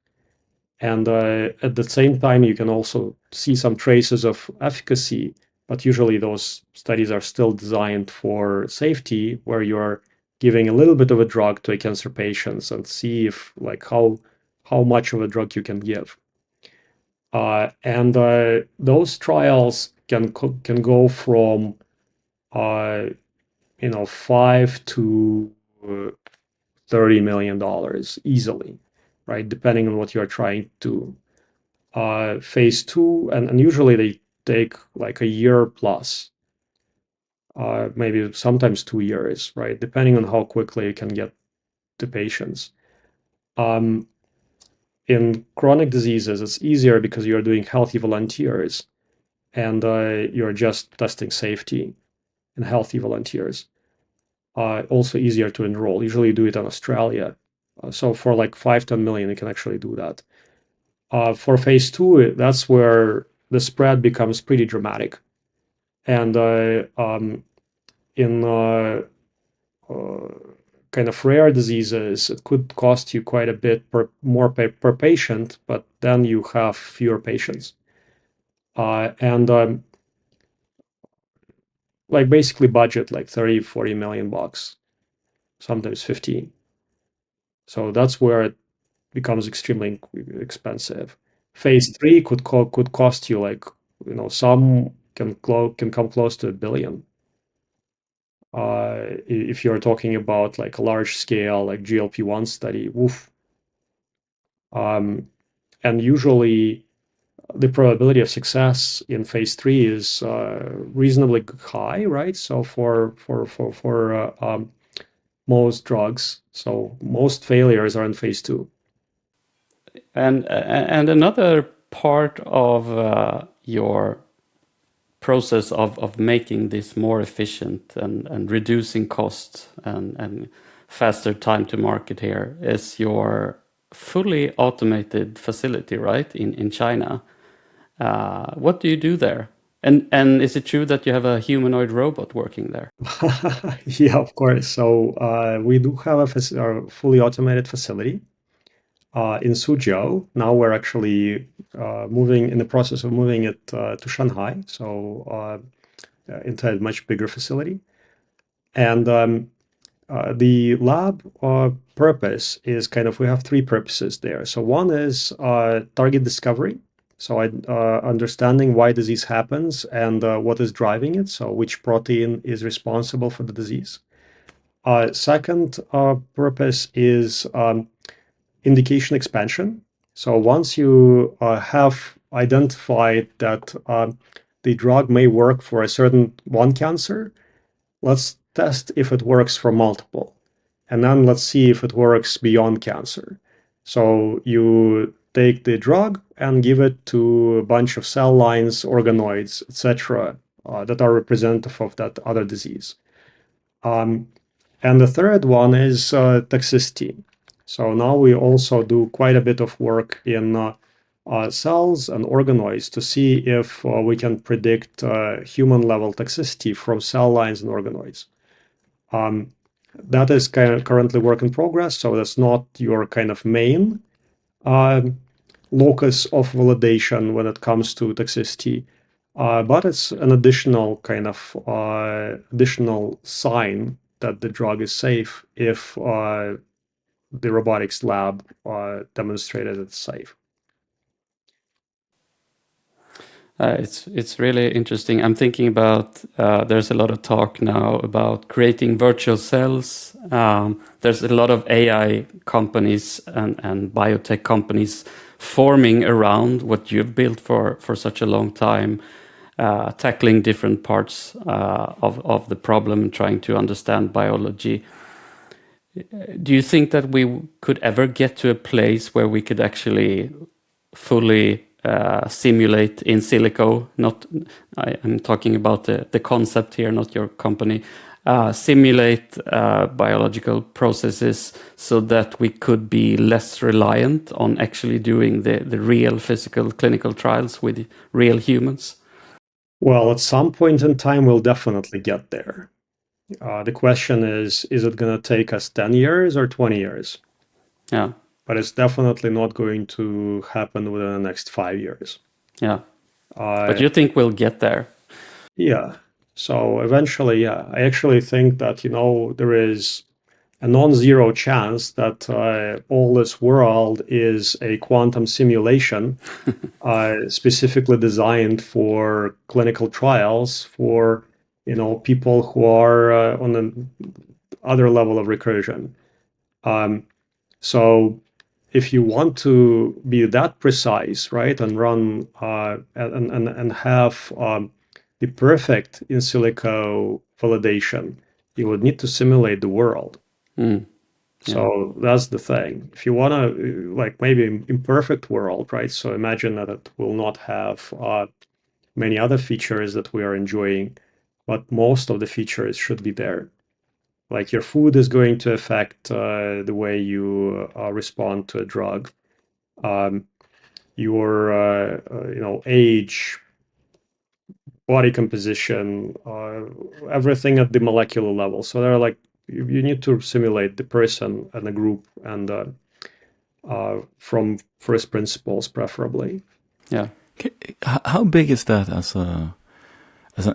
And at the same time, you can also see some traces of efficacy, but usually those studies are still designed for safety, where you're giving a little bit of a drug to a cancer patients and see if like how much of a drug you can give. And those trials can go from $5 to $30 million easily, right? Depending on what you're trying to. Phase 2, and usually they take like a year plus, maybe sometimes 2 years, right? Depending on how quickly you can get to patients. In chronic diseases, it's easier because you're doing healthy volunteers and you're just testing safety in healthy volunteers. Also easier to enroll. Usually you do it in Australia. So for like 5-10 million, you can actually do that. For phase 2, that's where the spread becomes pretty dramatic. And in kind of rare diseases, it could cost you quite a bit more per patient, but then you have fewer patients. And like basically budget like 30-40 million bucks, sometimes 50. So that's where it becomes extremely expensive. Phase 3 could cost you like, some can come close to $1 billion. If you're talking about like a large scale like GLP-1 study, woof. And usually the probability of success in phase 3 is reasonably high, right? So for most drugs, so most failures are in phase 2. And another part of your process of making this more efficient and reducing costs and faster time to market here is your fully automated facility, right, in China. What do you do there? And is it true that you have a humanoid robot working there? Yeah, of course. So we do have a fully automated facility in Suzhou. Now we're actually in the process of moving it to Shanghai, so into a much bigger facility. And the lab purpose is we have three purposes there. So one is target discovery. So understanding why disease happens and what is driving it. So which protein is responsible for the disease. Second purpose is indication expansion. So once you have identified that the drug may work for a certain one cancer, let's test if it works for multiple. And then let's see if it works beyond cancer. So you take the drug and give it to a bunch of cell lines, organoids, etc., that are representative of that other disease. And the third one is toxicity. So now we also do quite a bit of work in cells and organoids to see if we can predict human level toxicity from cell lines and organoids. That is currently work in progress, so that's not your main locus of validation when it comes to toxicity, but it's an additional additional sign that the drug is safe if the robotics lab demonstrated it's safe. It's really interesting. I'm thinking about there's a lot of talk now about creating virtual cells. There's a lot of AI companies and biotech companies forming around what you've built for such a long time, tackling different parts of the problem and trying to understand biology. Do you think that we could ever get to a place where we could actually fully simulate in silico? I'm talking about the concept here, not your company. Simulate biological processes so that we could be less reliant on actually doing the real physical clinical trials with real humans? Well, at some point in time, we'll definitely get there. The question is it going to take us 10 years or 20 years? Yeah. But it's definitely not going to happen within the next 5 years. Yeah. But you think we'll get there? Yeah. So eventually, yeah, I actually think that, there is a non-zero chance that all this world is a quantum simulation specifically designed for clinical trials for, people who are on an other level of recursion. So if you want to be that precise, right, and run and have the perfect in silico validation, you would need to simulate the world. Yeah. So that's the thing. If you want to, like maybe imperfect world, right? So imagine that it will not have many other features that we are enjoying, but most of the features should be there. Like your food is going to affect the way you respond to a drug. Your age, body composition, everything at the molecular level. So they're like you need to simulate the person and the group and from first principles, preferably. Yeah. How big is that as an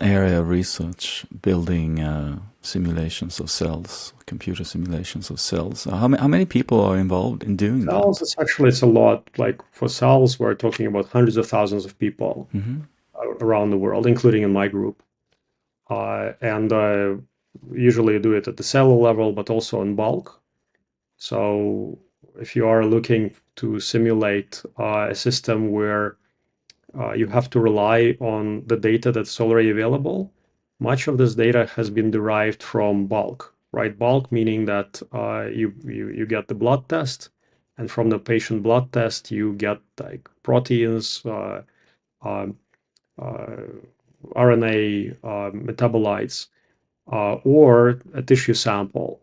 area of research, building simulations of cells, computer simulations of cells? How many people are involved in doing Cells, that? it's a lot. Like for cells, we're talking about hundreds of thousands of people around the world, including in my group. And usually do it at the cellular level, but also in bulk. So if you are looking to simulate a system where you have to rely on the data that's already available, much of this data has been derived from bulk, right? Bulk meaning that you get the blood test, and from the patient blood test you get like proteins, um, RNA, metabolites, or a tissue sample,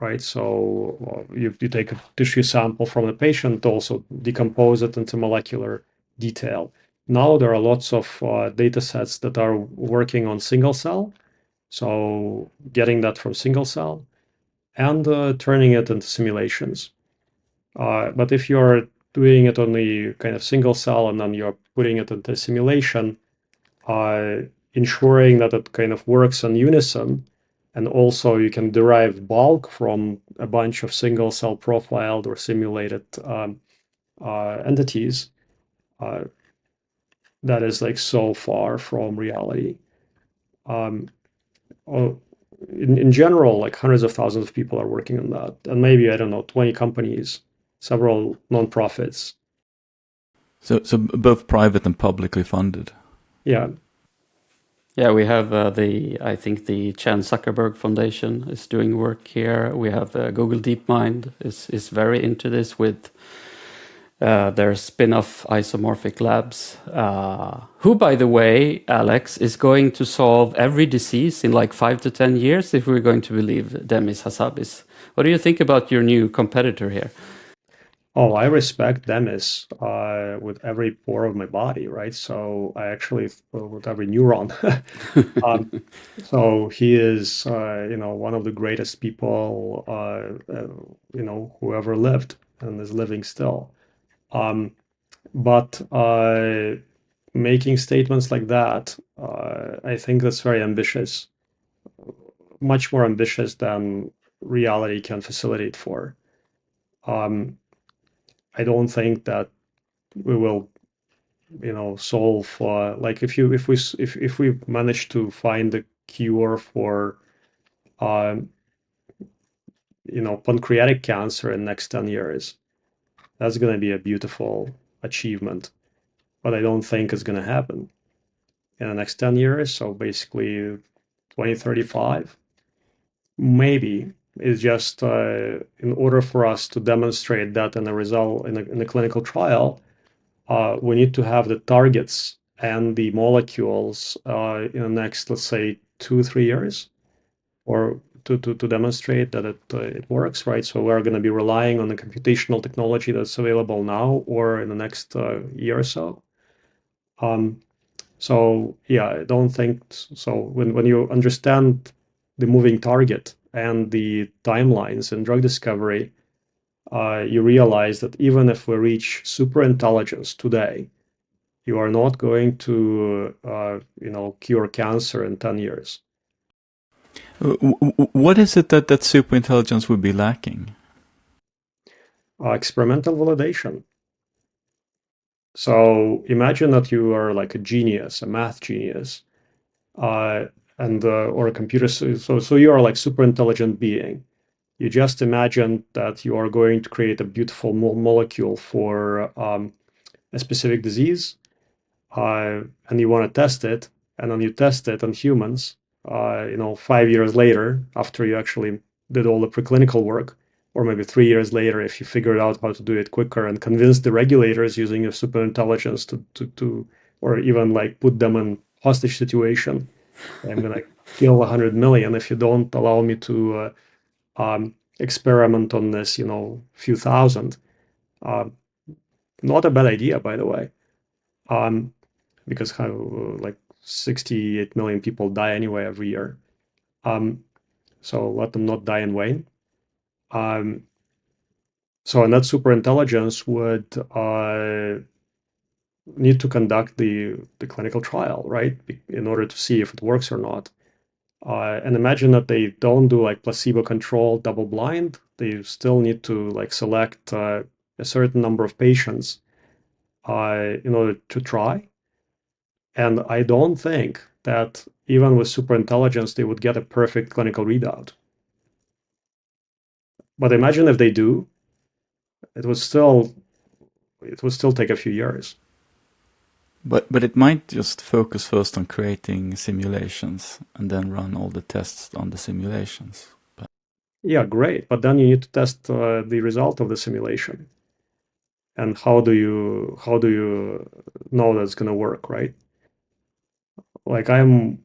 right? So you take a tissue sample from the patient, also decompose it into molecular detail. Now there are lots of data sets that are working on single cell. So getting that from single cell and turning it into simulations. But if you're doing it on the kind of single cell and then you're putting it into simulation, ensuring that it kind of works in unison. And also you can derive bulk from a bunch of single cell profiled or simulated entities. That is like so far from reality. Um, in general, like hundreds of thousands of people are working on that. And maybe, I don't know, 20 companies, several nonprofits. So both private and publicly funded. Yeah. Yeah, we have I think the Chan Zuckerberg Foundation is doing work here. We have Google DeepMind is very into this with their spin-off Isomorphic Labs, who, by the way, Alex, is going to solve every disease in like 5 to 10 years if we're going to believe Demis Hassabis. What do you think about your new competitor here? Oh, I respect Demis with every pore of my body, right? So I actually, with every neuron. So he is, one of the greatest people, who ever lived and is living still. But making statements like that, I think that's very ambitious, much more ambitious than reality can facilitate for. I don't think that we will solve like if we manage to find a cure for pancreatic cancer in the next 10 years, that's going to be a beautiful achievement, but I don't think it's going to happen in the next 10 years. So basically 2035 maybe. Is just in order for us to demonstrate that in a result in a clinical trial, we need to have the targets and the molecules in the next, let's say, 2-3 years, or to demonstrate that it works, right? So we're going to be relying on the computational technology that's available now or in the next year or so. So yeah, I don't think so. When you understand the moving target and the timelines in drug discovery, you realize that even if we reach superintelligence today, you are not going to, cure cancer in 10 years. What is it that superintelligence would be lacking? Experimental validation. So imagine that you are like a genius, a math genius, or a computer. So you are like super intelligent being. You just imagine that you are going to create a beautiful molecule for a specific disease, and you want to test it, and then you test it on humans. 5 years later, after you actually did all the preclinical work, or maybe 3 years later, if you figured out how to do it quicker and convince the regulators using your super intelligence to or even like put them in hostage situation. I'm gonna kill 100 million if you don't allow me to experiment on this, few thousand. Not a bad idea, by the way, because how like 68 million people die anyway every year. So let them not die in vain. And that super intelligence would need to conduct the clinical trial, right, in order to see if it works or not. And imagine that they don't do like placebo-controlled double blind. They still need to like select a certain number of patients in order to try. And I don't think that even with superintelligence, they would get a perfect clinical readout. But imagine if they do, it would still take a few years. But it might just focus first on creating simulations and then run all the tests on the simulations. Yeah, great. But then you need to test the result of the simulation. And how do you know that's going to work, right? Like I'm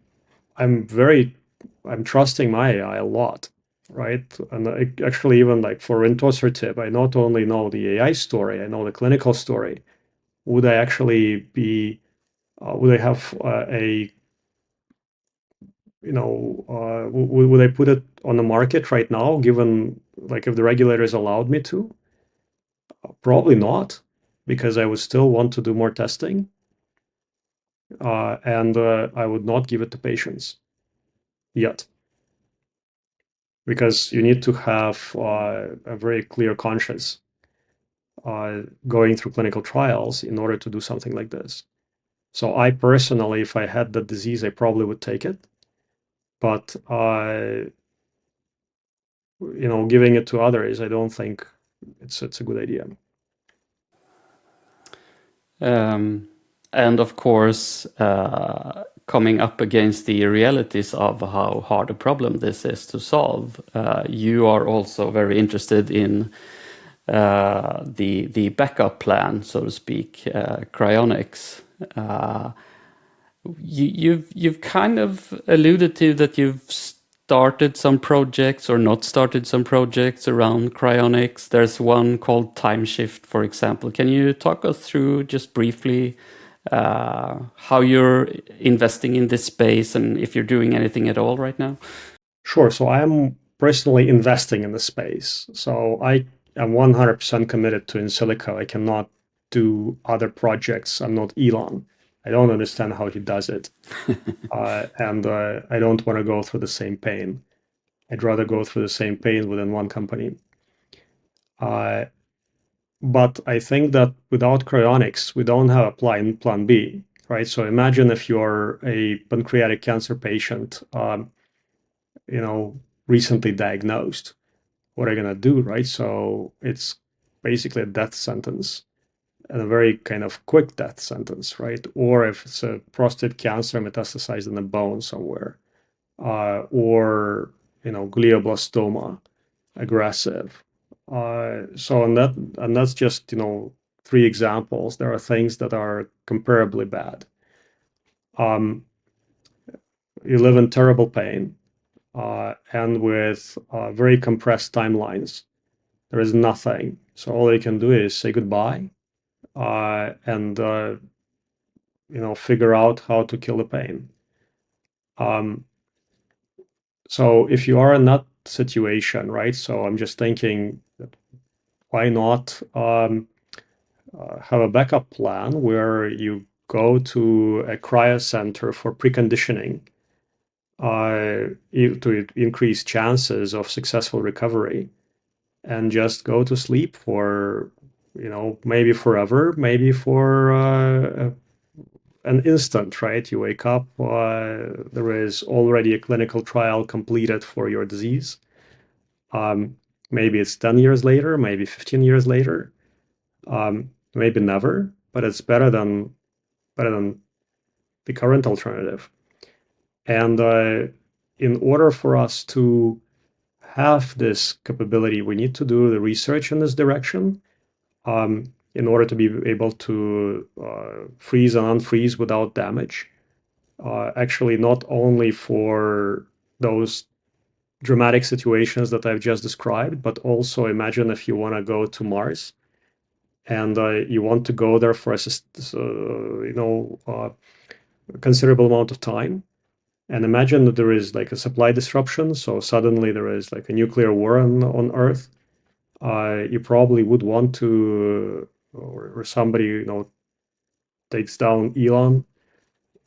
trusting my AI a lot, right? And actually even like for rentosertib, I not only know the AI story, I know the clinical story. Would I actually be would I have would I put it on the market right now, given like if the regulators allowed me to? Probably not, because I would still want to do more testing, and I would not give it to patients yet, because you need to have a very clear conscience going through clinical trials in order to do something like this. So I personally, if I had the disease, I probably would take it, but giving it to others, I don't think it's a good idea. And of course, coming up against the realities of how hard a problem this is to solve, you are also very interested in the backup plan, so to speak, Cryonics. You've kind of alluded to that you've started some projects or not started some projects around cryonics. There's one called TimeShift, for example. Can you talk us through just briefly how you're investing in this space and if you're doing anything at all right now? Sure. So I'm personally investing in the space. So I am 100% committed to Insilico. I cannot do other projects. I'm not Elon. I don't understand how he does it. And I don't want to go through the same pain. I'd rather go through the same pain within one company. But I think that without cryonics, we don't have a plan B, right? So imagine if you're a pancreatic cancer patient, recently diagnosed. What are you gonna do, right? So it's basically a death sentence, and a very kind of quick death sentence, right? Or if it's a prostate cancer metastasized in the bone somewhere, or glioblastoma, aggressive. And that's just three examples. There are things that are comparably bad. You live in terrible pain, and with very compressed timelines. There is nothing. So all you can do is say goodbye, and figure out how to kill the pain. So if you are in that situation, right? So I'm just thinking, why not have a backup plan where you go to a cryo center for preconditioning to increase chances of successful recovery, and just go to sleep for, maybe forever, maybe for an instant, right? You wake up, there is already a clinical trial completed for your disease. Maybe it's 10 years later, maybe 15 years later, maybe never, but it's better than the current alternative. And in order for us to have this capability, we need to do the research in this direction, in order to be able to freeze and unfreeze without damage. Actually, not only for those dramatic situations that I've just described, but also imagine if you want to go to Mars and you want to go there for a considerable amount of time. And imagine that there is like a supply disruption. So suddenly there is like a nuclear war on Earth. You probably would want to, or somebody, takes down Elon.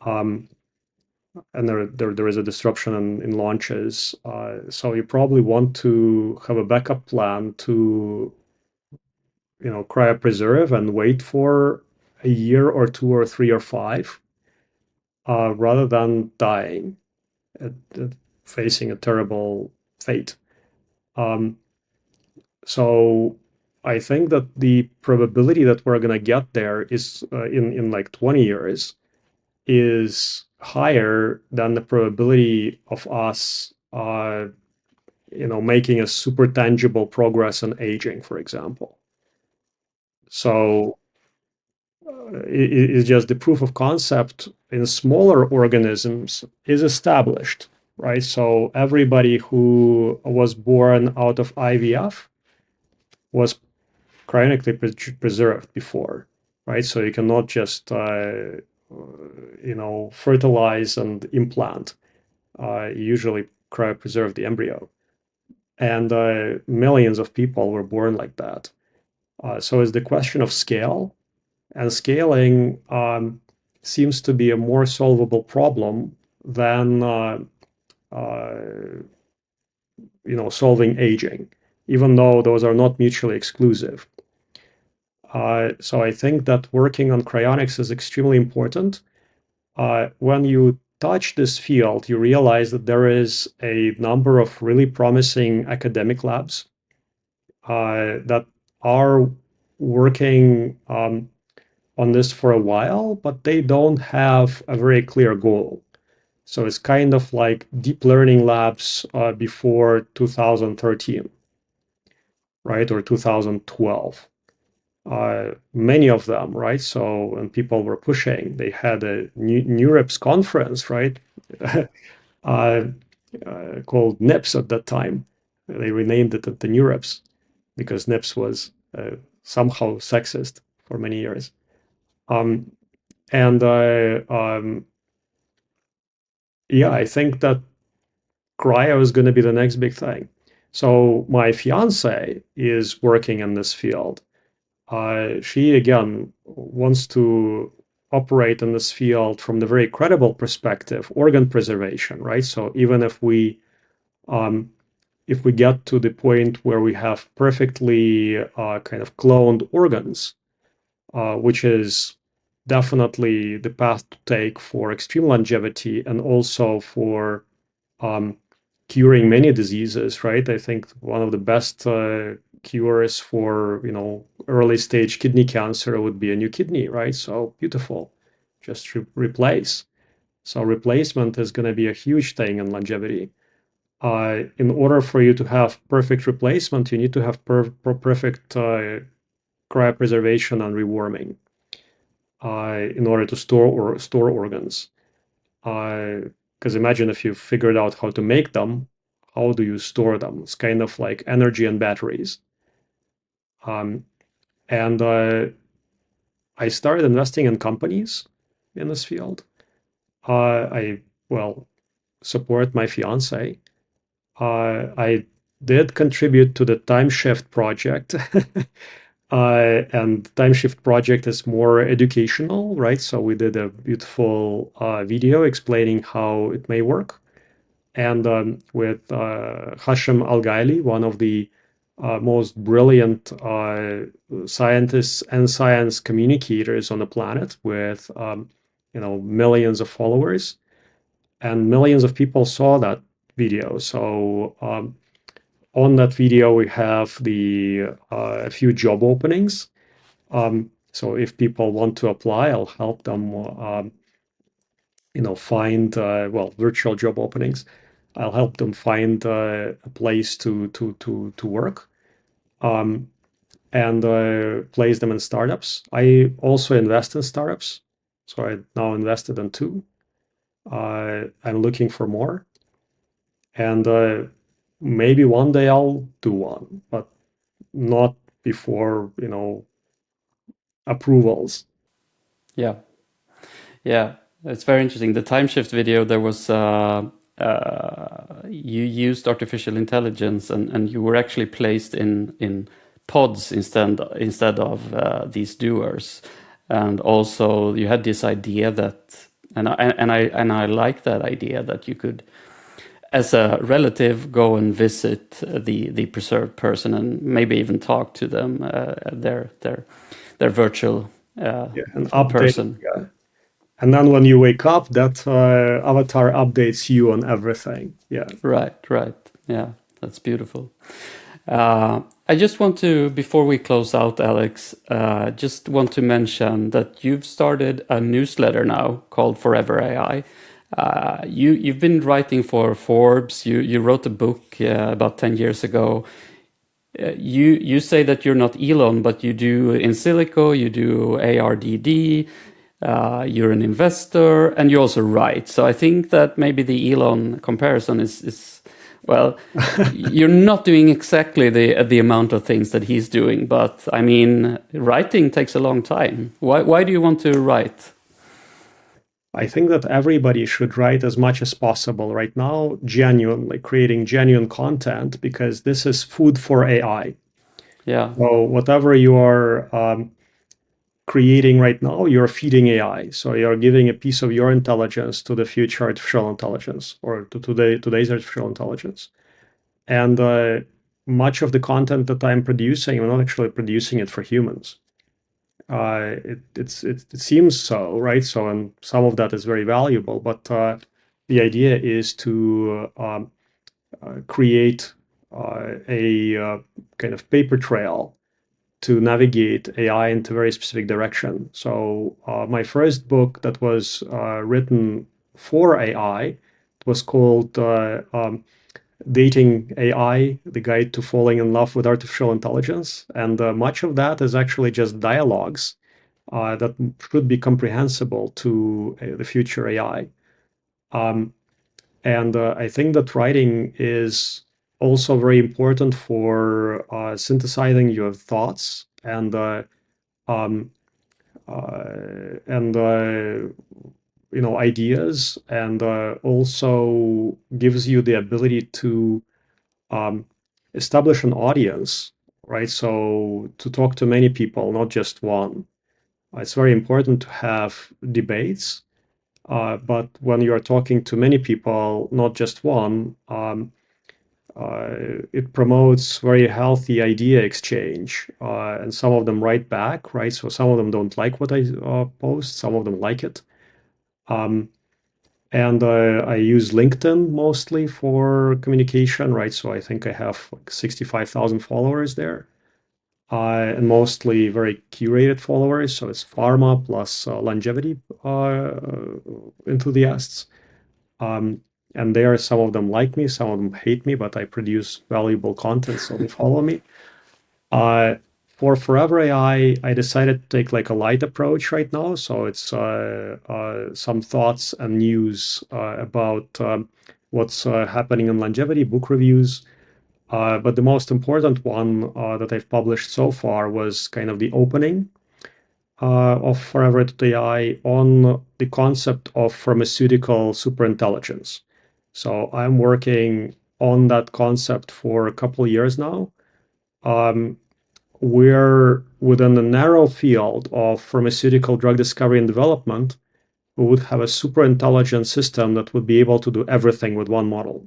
And there is a disruption in launches. So you probably want to have a backup plan to, cryopreserve and wait for a year or two or three or five, rather than dying, at facing a terrible fate. Um, so I think that the probability that we're going to get there is in like 20 years is higher than the probability of us making a super tangible progress in aging, for example. So it's just the proof of concept in smaller organisms is established, right? So everybody who was born out of IVF was cryonically preserved before, right? So you cannot just fertilize and implant. You usually cryopreserve the embryo, and millions of people were born like that. So it's the question of scale, and scaling seems to be a more solvable problem than solving aging, even though those are not mutually exclusive. So I think that working on cryonics is extremely important. When you touch this field, you realize that there is a number of really promising academic labs that are working on this for a while, but they don't have a very clear goal. So it's kind of like deep learning labs before 2013, right, or 2012. Many of them, right? So when people were pushing, they had a NeurIPS conference, right? Called NIPS at that time. They renamed it the NeurIPS because NIPS was somehow sexist for many years. And yeah, I think that cryo is going to be the next big thing. So my fiance is working in this field. She again wants to operate in this field from the very credible perspective, organ preservation, right? So even if we get to the point where we have perfectly kind of cloned organs, which is definitely the path to take for extreme longevity and also for um, curing many diseases, right? I think one of the best cures for, early stage kidney cancer would be a new kidney, right? So beautiful, just replace. So replacement is going to be a huge thing in longevity. In order for you to have perfect replacement, you need to have perfect cryopreservation and rewarming in order to store organs. Because imagine if you figured out how to make them, how do you store them? It's kind of like energy and batteries. And I started investing in companies in this field. I, well, support my fiance. I did contribute to the TimeShift project. And TimeShift project is more educational, right? So we did a beautiful video explaining how it may work. And with Hashem Al-Ghaili, one of the most brilliant scientists and science communicators on the planet, with millions of followers, and millions of people saw that video. So on that video, we have a few job openings. So if people want to apply, I'll help them, find virtual job openings. I'll help them find a place to work, and place them in startups. I also invest in startups, so I now invested in two. I'm looking for more, and maybe one day I'll do one, but not before approvals. Yeah. Yeah, it's very interesting. The TimeShift video, there was you used artificial intelligence, and you were actually placed in pods instead of these doers, and also you had this idea that, and I like that idea that you could, as a relative, go and visit the preserved person and maybe even talk to them, their virtual An update. person. Yeah. And then when you wake up, that avatar updates you on everything. Yeah. Right. Yeah, that's beautiful. I just want to, before we close out, Alex, just want to mention that you've started a newsletter now called Forever AI. You've been writing for Forbes. You wrote a book about 10 years ago. You say that you're not Elon, but you do Insilico, you do ARDD. You're an investor, and you also write. So I think that maybe the Elon comparison is well, you're not doing exactly the amount of things that he's doing, but I mean, writing takes a long time. Why do you want to write? I think that everybody should write as much as possible right now, genuinely creating genuine content, because this is food for AI. Yeah. So whatever you are creating right now, you're feeding AI. So you're giving a piece of your intelligence to the future artificial intelligence, or to today's artificial intelligence. And much of the content that I'm producing, I'm not actually producing it for humans. It seems so, right? So, and some of that is very valuable, but the idea is to create a kind of paper trail to navigate AI into a very specific direction. So my first book that was written for AI was called Dating AI, The Guide to Falling in Love with Artificial Intelligence. And much of that is actually just dialogues that should be comprehensible to the future AI. And I think that writing is also very important for synthesizing your thoughts and um, and ideas, and also gives you the ability to establish an audience, right? So to talk to many people, not just one. It's very important to have debates, but when you are talking to many people, not just one, it promotes very healthy idea exchange, and some of them write back, right? So some of them don't like what I post, some of them like it. And I use LinkedIn mostly for communication, right? So I think I have like 65,000 followers there, and mostly very curated followers. So it's pharma plus longevity enthusiasts. And there, some of them like me, some of them hate me, but I produce valuable content, so they follow me. For Forever AI, I decided to take like a light approach right now. So it's some thoughts and news about what's happening in longevity, book reviews. But the most important one that I've published so far was kind of the opening of Forever AI on the concept of pharmaceutical superintelligence. So I'm working on that concept for a couple of years now. We're within a narrow field of pharmaceutical drug discovery and development. We would have a super intelligent system that would be able to do everything with one model.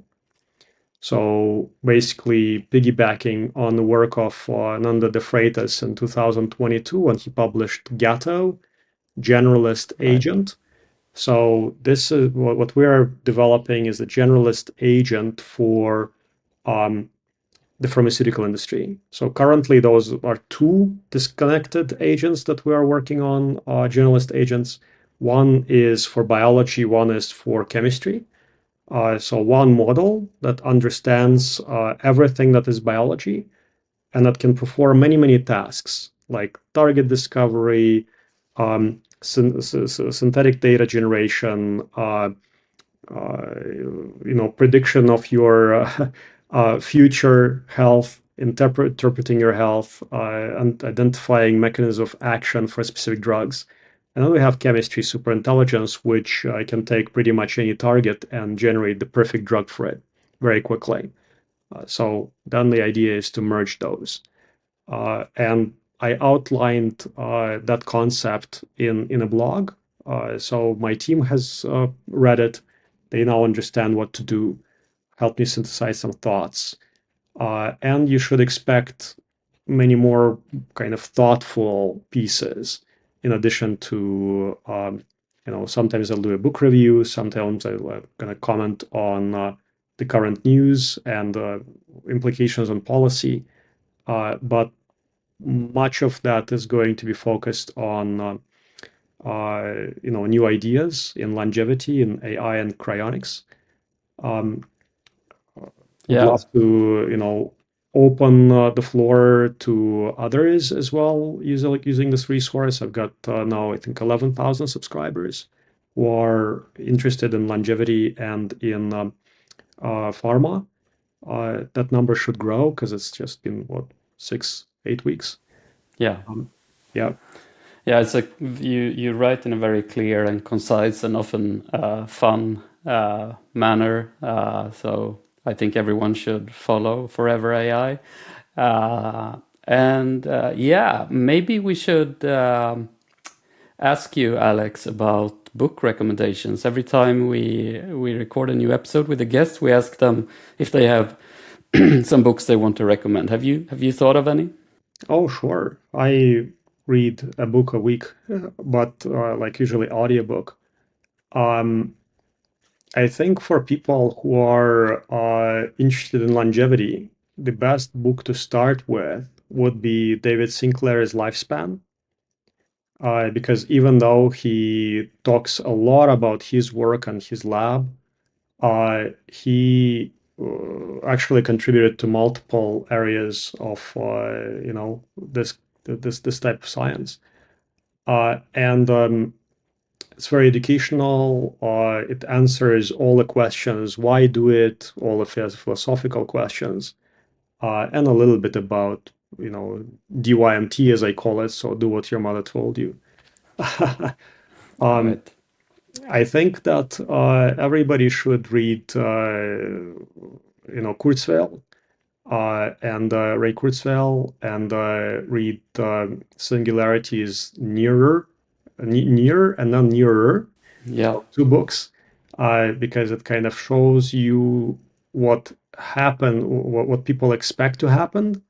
So basically piggybacking on the work of Nanda De Freitas in 2022 when he published Gatto, generalist Right. agent. So this is what we are developing is a generalist agent for the pharmaceutical industry. So currently those are two disconnected agents that we are working on, generalist agents. One is for biology, one is for chemistry. So one model that understands everything that is biology and that can perform many, many tasks like target discovery, synthetic data generation, prediction of your future health, interpreting your health, and identifying mechanisms of action for specific drugs. And then we have chemistry superintelligence, which can take pretty much any target and generate the perfect drug for it very quickly. So then the idea is to merge those. And I outlined that concept in a blog. So my team has read it. They now understand what to do, help me synthesize some thoughts. And you should expect many more kind of thoughtful pieces in addition to, sometimes I'll do a book review, sometimes I'm going to comment on the current news and implications on policy. But much of that is going to be focused on new ideas in longevity, in AI and cryonics. Would Yeah. love to open the floor to others as well using this resource. I've got now I think 11,000 subscribers who are interested in longevity and in pharma. That number should grow because it's just been 6-8 weeks. Yeah. Yeah. Yeah, it's like you write in a very clear and concise and often fun manner. So I think everyone should follow Forever AI. And yeah, maybe we should ask you, Alex, about book recommendations. Every time we record a new episode with a guest, we ask them if they have some books they want to recommend. Have you thought of any? Oh, sure. I read a book a week, but like usually audiobook. Um, I think for people who are interested in longevity, the best book to start with would be David Sinclair's Lifespan, because even though he talks a lot about his work and his lab, he actually contributed to multiple areas of this type of science, and it's very educational. It answers all the questions, why do it, all the philosophical questions, and a little bit about, DYMT as I call it. So do what your mother told you. um, Right. I think that everybody should read, Kurzweil and Ray Kurzweil, and read Singularities Near and then Nearer. Yeah. So two books, because it kind of shows you what happened, what people expect to happen,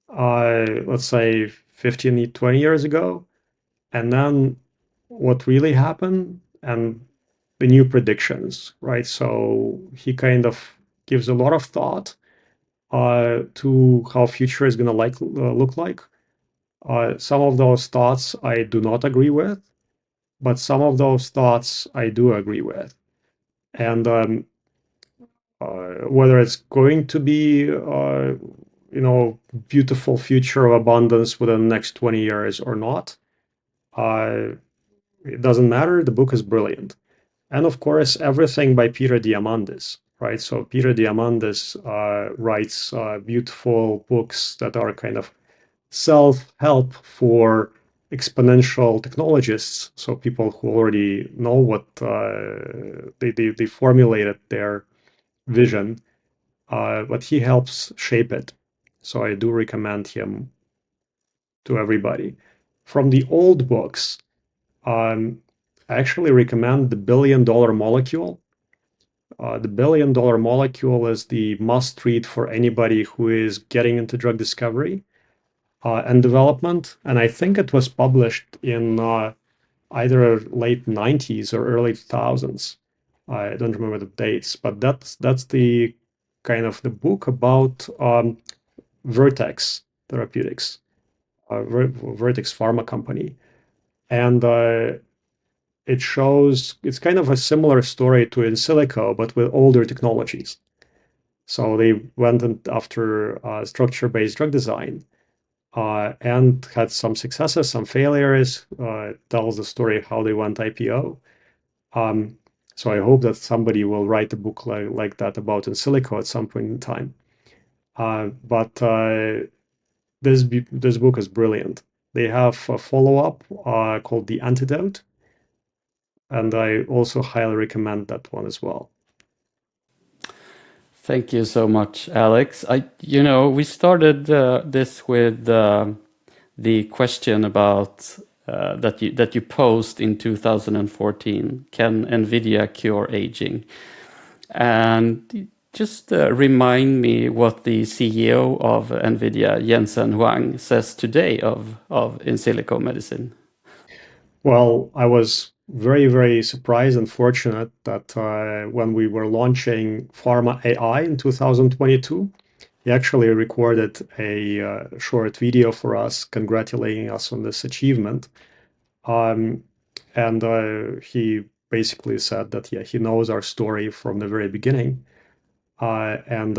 let's say 15, 20 years ago, and then what really happened and the new predictions, right? So he kind of gives a lot of thought to how future is going to look like. Some of those thoughts I do not agree with, but some of those thoughts I do agree with. And whether it's going to be, beautiful future of abundance within the next 20 years or not, uh, it doesn't matter. The book is brilliant. And of course, everything by Peter Diamandis, right? So Peter Diamandis writes beautiful books that are kind of self-help for exponential technologists. So people who already know what they formulated their vision. but he helps shape it. So I do recommend him to everybody. From the old books, I actually recommend The $1 billion Molecule. The $1 billion Molecule is the must read for anybody who is getting into drug discovery and development. And I think it was published in either late 90s or early 2000s. I don't remember the dates, but that's the kind of the book about Vertex Therapeutics, Vertex Pharma company. And it shows, it's kind of a similar story to Insilico, but with older technologies. So they went after structure-based drug design and had some successes, some failures. Tells the story how they went IPO. So I hope that somebody will write a book like that about Insilico at some point in time. But this book is brilliant. They have a follow-up called The Antidote, and I also highly recommend that one as well. Thank you so much, Alex. We started this with the question about that you posed in 2014. Can NVIDIA cure aging? And just remind me what the CEO of NVIDIA, Jensen Huang, says today of Insilico Medicine. Well, I was very, very surprised and fortunate that when we were launching Pharma AI in 2022, he actually recorded a short video for us congratulating us on this achievement. And he basically said that, yeah, he knows our story from the very beginning. And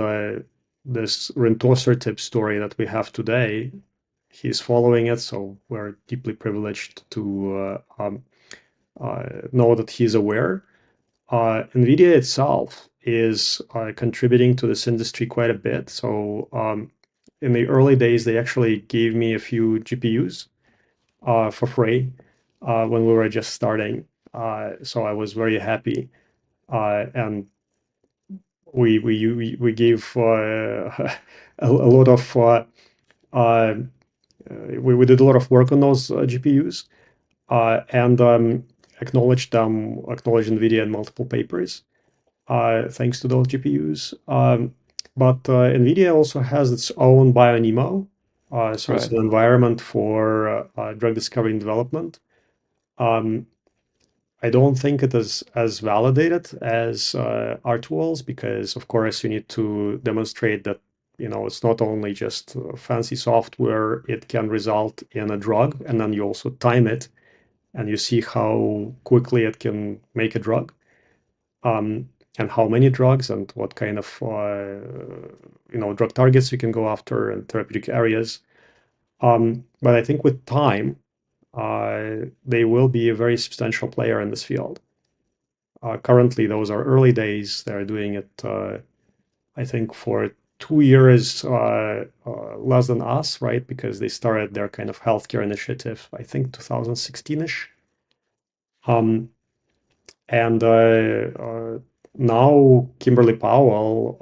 this rentosertib story that we have today, he's following it. So we're deeply privileged to know that he's aware. NVIDIA itself is contributing to this industry quite a bit. So in the early days, they actually gave me a few GPUs for free when we were just starting. So I was very happy. And we gave a lot of we did a lot of work on those GPUs and acknowledged NVIDIA in multiple papers thanks to those GPUs. But NVIDIA also has its own BioNeMo, so it's an environment for drug discovery and development. I don't think it is as validated as our tools because, of course, you need to demonstrate that it's not only just fancy software, it can result in a drug, and then you also time it, and you see how quickly it can make a drug, and how many drugs and what kind of drug targets you can go after and therapeutic areas. But I think with time, they will be a very substantial player in this field. Currently, those are early days. They're doing it, I think, for 2 years less than us, right? Because they started their kind of healthcare initiative, I think, 2016-ish. And now Kimberly Powell,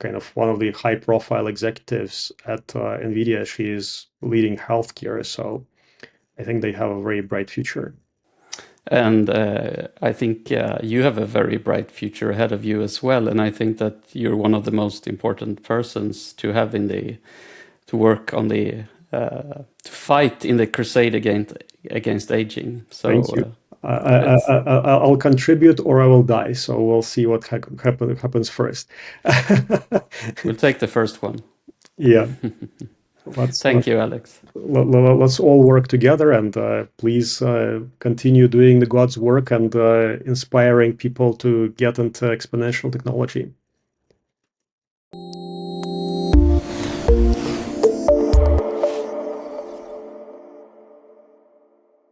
kind of one of the high-profile executives at NVIDIA, she is leading healthcare. So I think they have a very bright future. And I think you have a very bright future ahead of you as well. And I think that you're one of the most important persons to have to work on to fight in the crusade against aging. So thank you. I'll contribute or I will die. So we'll see what happens first. We'll take the first one. Yeah. Thank you, Alex. Let's all work together and please continue doing the God's work and inspiring people to get into exponential technology.